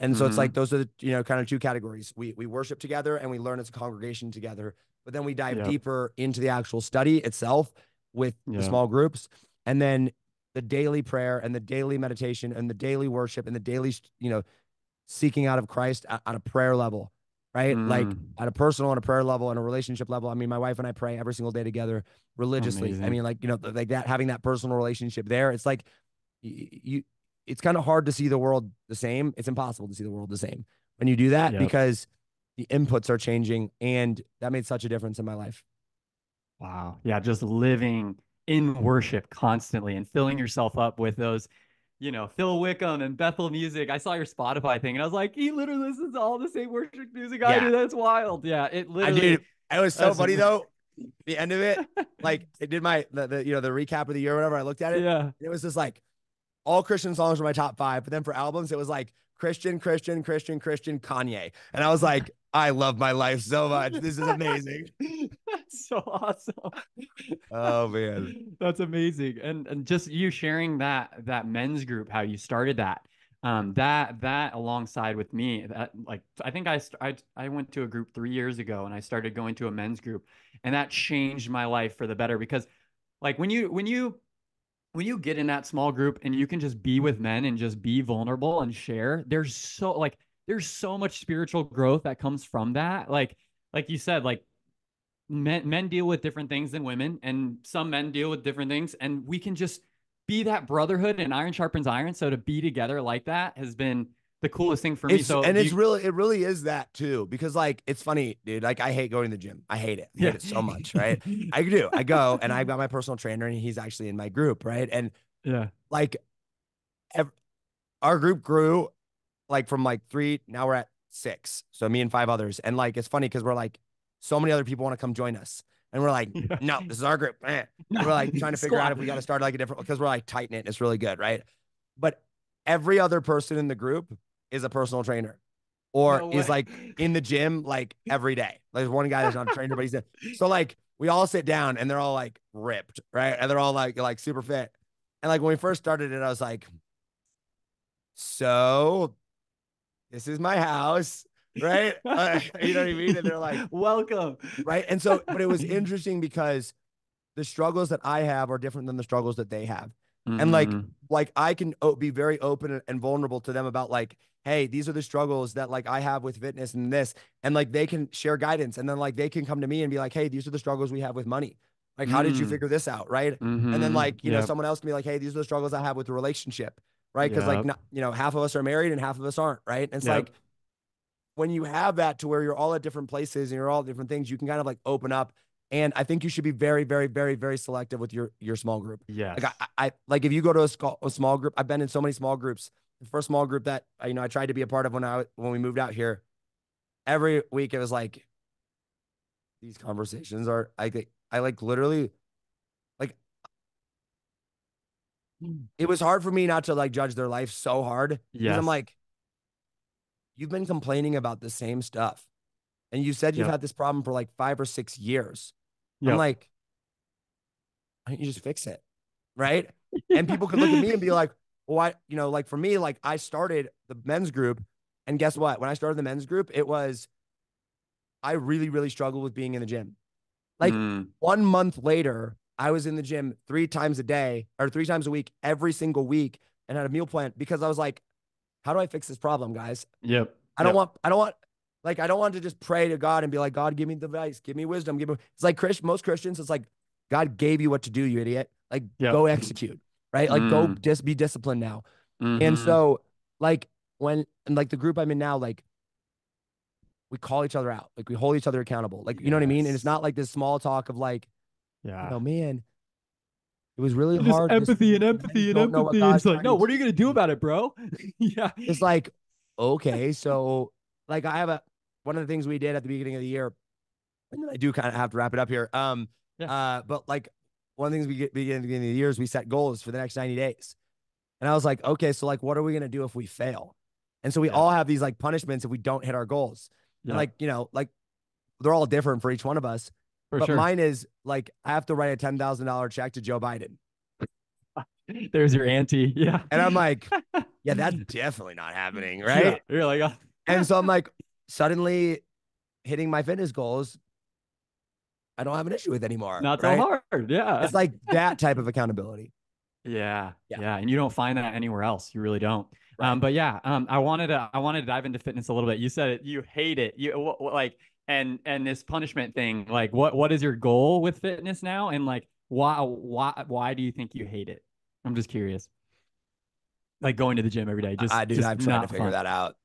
And so it's like mm, those are the, kind of two categories. We worship together and we learn as a congregation together. But then we dive yep. deeper into the actual study itself with the Yeah. small groups. And then the daily prayer and the daily meditation and the daily worship and the daily, seeking out of Christ on a prayer level, right? Like Mm, at a personal and a prayer level and a relationship level. I mean, my wife and I pray every single day together religiously. I amazing. mean, like, like that, having that personal relationship there. It's like you, it's kind of hard to see the world the same. It's impossible to see the world the same when you do that Yep. because the inputs are changing. And that made such a difference in my life. Wow. Yeah, just living in worship constantly and filling yourself up with those, Phil Wickham and Bethel music. I saw your Spotify thing and I was like, he literally listens to all the same worship music I Yeah. do. That's wild. Yeah, it I did. literally, It was so that's, funny though. The end of it, like it did the recap of the year, or whatever. I looked at it. yeah. And it was just like, all Christian songs were my top five. But then for albums, it was like Christian, Christian, Christian, Christian, Kanye. And I was like, I love my life so much. This is amazing. That's so awesome. Oh man. That's amazing. And just you sharing that men's group, how you started that. That alongside with me, that like I think I went to a group 3 years ago and I started going to a men's group and that changed my life for the better because like when you get in that small group and you can just be with men and just be vulnerable and share, there's so much spiritual growth that comes from that. Like you said, like men deal with different things than women, and some men deal with different things, and we can just be that brotherhood and iron sharpens iron. So to be together like that has been the coolest thing for me. It's So and do it's you really it really is that too because like it's funny, dude. Like I hate going to the gym. I hate it. I hate yeah. it so much, right? I do. I go and I've got my personal trainer and he's actually in my group, right? And Yeah. like ev- our group grew like from like three, now we're at six. So me and five others. And like it's funny because we're like, so many other people want to come join us. And we're like, Yeah. no, this is our group. And No, we're like trying to figure out squad. if we got to start like a different because we're like tight knit and it's really good, right? But every other person in the group is a personal trainer or No is way. like in the gym like every day. Like, there's one guy that's not a trainer, but he's in. So like we all sit down and they're all like ripped, right? And they're all like super fit. And like when we first started it, I was like, so this is my house, right? You know what I mean? And they're like, Welcome. right. And so, but it was interesting because the struggles that I have are different than the struggles that they have. And Hmm. like I can be very open and vulnerable to them about like, hey, these are the struggles that like I have with fitness and this, and like they can share guidance, and then like they can come to me and be like, hey, these are the struggles we have with money. Like, how did you Mm. figure this out, right? And then Hmm. like Yep. someone else can be like, hey, these are the struggles I have with the relationship, right? Because like Yep. not, half of us are married and half of us aren't, right? And it's Yep. like when you have that to where you're all at different places and you're all different things, you can kind of like open up. And I think you should be very, very, very, very selective with your small group. Like Yes. I like if you go to a small group, I've been in so many small groups. The first small group that I tried to be a part of when we moved out here, every week it was like these conversations are I like literally like it was hard for me not to like judge their life so hard because I'm Yes. like, you've been complaining about the same stuff. And you said you've Yep. had this problem for like 5 or 6 years. I'm Yep. like, why don't you just fix it? Right. And people could look at me and be like, well, like for me, like I started the men's group. And guess what? When I started the men's group, it was, I really, really struggled with being in the gym. Like Mm. 1 month later, I was in the gym 3 times a day or 3 times a week, every single week, and had a meal plan because I was like, how do I fix this problem, guys? Yep. I don't Yep. want, I don't want, I don't want to just pray to God and be like, God, give me the advice, give me wisdom, give me. It's like most Christians, it's like, God gave you what to do, you idiot. Like, Yep. go execute, right? Like, go Mm. just be disciplined now. And Hmm. so, like, and like the group I'm in now, like, we call each other out, like, we hold each other accountable, like, you know what I mean? And it's Yes. not like this small talk of like, Yeah. man, it was really Just hard just empathy and because you empathy and don't know what empathy. And God's it's like, trying to no, what are you teach gonna do you. about it, bro? Yeah. It's like, okay, so like I have one of the things we did at the beginning of the year, and then I do kind of have to wrap it up here. Yeah. But like one of the things we get begin at the beginning of the year is we set goals for the next 90 days. And I was like, okay, so like, what are we going to do if we fail? And so we Yep. all have these like punishments if we don't hit our goals. And Yep. like, like they're all different for each one of us. For But sure. mine is like, I have to write a $10,000 check to Joe Biden. There's your auntie. Yeah. And I'm like, yeah, that's definitely not happening. Yeah. Right. You're like, And so I'm like, suddenly hitting my fitness goals, I don't have an issue with anymore. not so Right. hard. Yeah. It's like that type of accountability. Yeah, Yeah. yeah, and you don't find that anywhere else. You really don't. Right. But yeah, I wanted to dive into fitness a little bit. You said it, you hate it. You like and this punishment thing. Like, what is your goal with fitness now? And like, why do you think you hate it? I'm just curious. Like going to the gym every day, Dude, just I've tried to not figure fun. that out.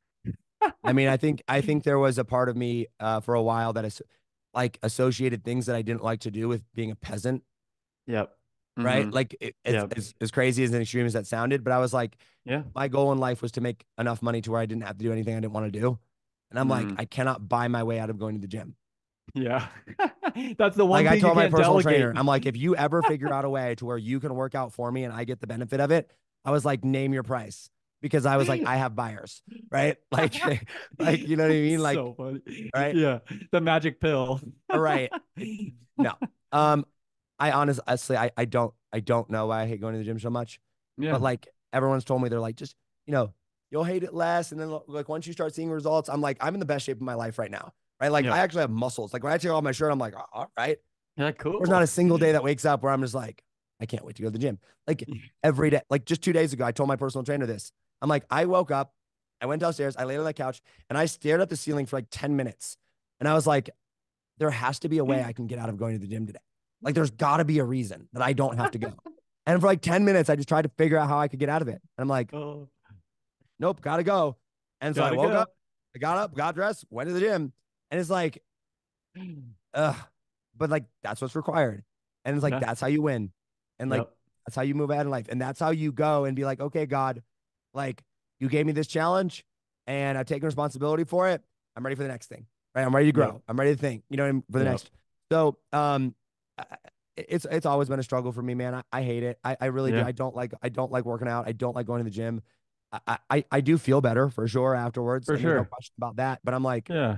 I mean, I think there was a part of me for a while that is like associated things that I didn't like to do with being a peasant, Yep. right? Mm-hmm. Like it's Yep. as crazy as an extreme as that sounded, but I was like, Yeah. my goal in life was to make enough money to where I didn't have to do anything I didn't want to do. And I'm like, Mm, I cannot buy my way out of going to the gym. yeah. That's the Like one I thing you told my can't personal delegate. trainer, I'm like, if you ever figure out a way to where you can work out for me and I get the benefit of it, I was like, name your price. Because I was like, I have buyers, right? Like, like you know what I mean? Like, So funny. right, Yeah. The magic pill. right. No, um, honestly, I don't know why I hate going to the gym so much, Yeah. but like everyone's told me, they're like, just you'll hate it less, and then like once you start seeing results, I'm like, I'm in the best shape of my life right now, right? Like I Yep. actually have muscles. Like when I take off my shirt, I'm like, all right. Yeah, There's not cool. a single day that wakes up where I'm just like, I can't wait to go to the gym. Like every day, like just 2 days ago, I told my personal trainer this. I'm like, I woke up, I went downstairs, I laid on the couch, and I stared at the ceiling for like 10 minutes. And I was like, there has to be a way I can get out of going to the gym today. Like there's got to be a reason that I don't have to go. And for like 10 minutes, I just tried to figure out how I could get out of it. And I'm like, Oh, nope, gotta go. And so I gotta woke go. up, I got up, got dressed, went to the gym. And it's like, ugh, but like that's what's required. And it's like Yeah. that's how you win. And like Yep. that's how you move ahead in life. And that's how you go and be like, okay, God, like you gave me this challenge and I've taken responsibility for it. I'm ready for the next thing. Right. I'm ready to Yep. grow. I'm ready to think, for the Yep. next. So it's always been a struggle for me, man. I hate it. I really do. Yeah. I don't like working out. I don't like going to the gym. I do feel better for sure afterwards. For And there's no sure. question about that. But I'm like, Yeah.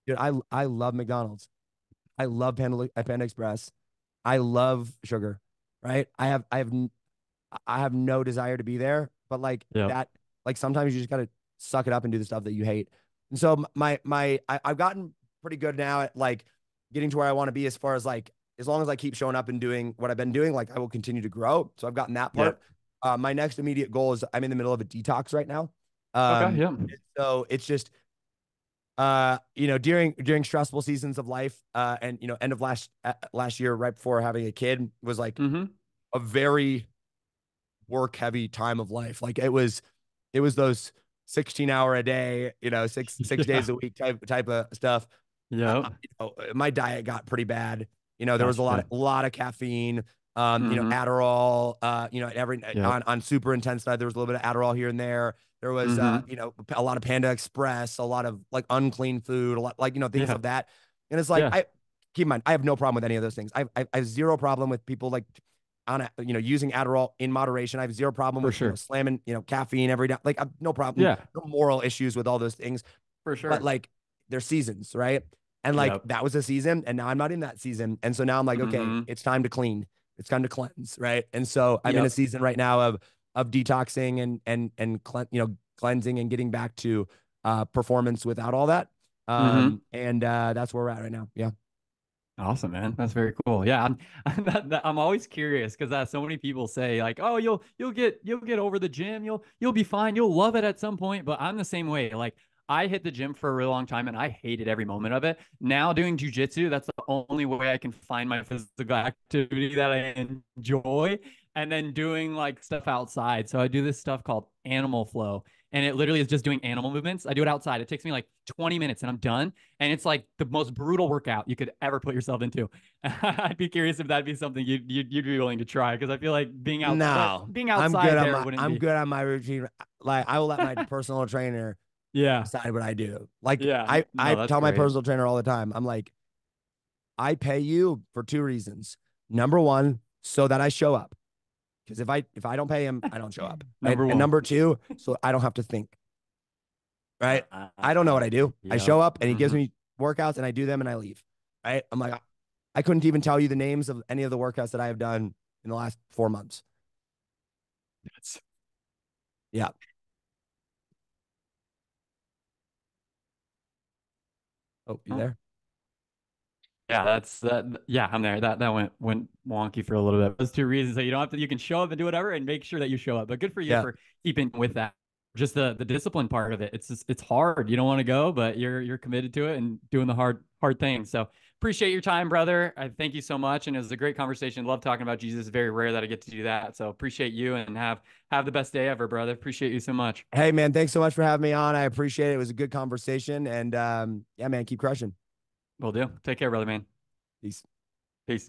dude, I love McDonald's. I love Panda Express. I love sugar, right? I have no desire to be there, but like Yep. that, like sometimes you just gotta suck it up and do the stuff that you hate. And so I've gotten pretty good now at like getting to where I want to be as far as like as long as I keep showing up and doing what I've been doing, like I will continue to grow. So I've gotten that part. Yep. My next immediate goal is I'm in the middle of a detox right now. Okay. Yep. So it's just during stressful seasons of life, and end of last year, right before having a kid, was like Mm-hmm. a very work heavy time of life. Like it was those 16-hour a day, six Yeah. days a week type of stuff. Yep. My diet got pretty bad. There was a lot Gotcha. of, a lot of caffeine, Mm-hmm. Adderall, every Yep. on super intense side, there was a little bit of Adderall here and there. There was, Mm-hmm. a lot of Panda Express, a lot of like unclean food, a lot like, things Yeah. of that. And it's like, Yeah. keep in mind, I have no problem with any of those things. I have zero problem with people like using Adderall in moderation. I have zero problem For with, sure. slamming, caffeine every day. Like, I've no problem, Yeah. no moral issues with all those things, For but sure. like there's seasons, right? And like Yep. that was a season, and now I'm not in that season. And so now I'm like, okay, Mm-hmm. it's time to clean. It's time to cleanse, right? And so I'm in a Yep. season right now of detoxing and cleansing and getting back to performance without all that. Mm-hmm. And that's where we're at right now. Yeah. Awesome, man. That's very cool. Yeah, I'm always curious because so many people say like, "Oh, you'll get over the gym. You'll be fine. You'll love it at some point." But I'm the same way. Like I hit the gym for a really long time and I hated every moment of it. Now doing jujitsu, that's the only way I can find my physical activity that I enjoy. And then doing like stuff outside. So I do this stuff called animal flow. And it literally is just doing animal movements. I do it outside. It takes me like 20 minutes and I'm done. And it's like the most brutal workout you could ever put yourself into. I'd be curious if that'd be something you'd be willing to try because I feel like No, being I'm good outside on there my wouldn't I'm be. good on my routine. Like I will let my personal trainer Yeah, decide what I do. Like yeah, I no, that's tell my great. personal trainer all the time. I'm like, I pay you for two reasons. Number one, so that I show up. Because if I don't pay him, I don't show up. Right. Number And one. number two, so I don't have to think. Right. I don't know what I do. I Yep. show up and he gives Mhm. me workouts and I do them and I leave. Right. I'm like, I couldn't even tell you the names of any of the workouts that I have done in the last 4 months. That's Yeah. Oh, you there? Yeah, that's that. Yeah, I'm there. That went wonky for a little bit. Those two reasons that you don't have to. You can show up and do whatever, and make sure that you show up. But good for you Yeah. for keeping with that. Just the discipline part of it. It's hard. You don't want to go, but you're committed to it and doing the hard things. So appreciate your time, brother. I thank you so much, and it was a great conversation. Love talking about Jesus. It's very rare that I get to do that. So appreciate you and have the best day ever, brother. Appreciate you so much. Hey, man, thanks so much for having me on. I appreciate it. It was a good conversation. And yeah, man, keep crushing. Will do. Take care, brother, man. Peace. Peace.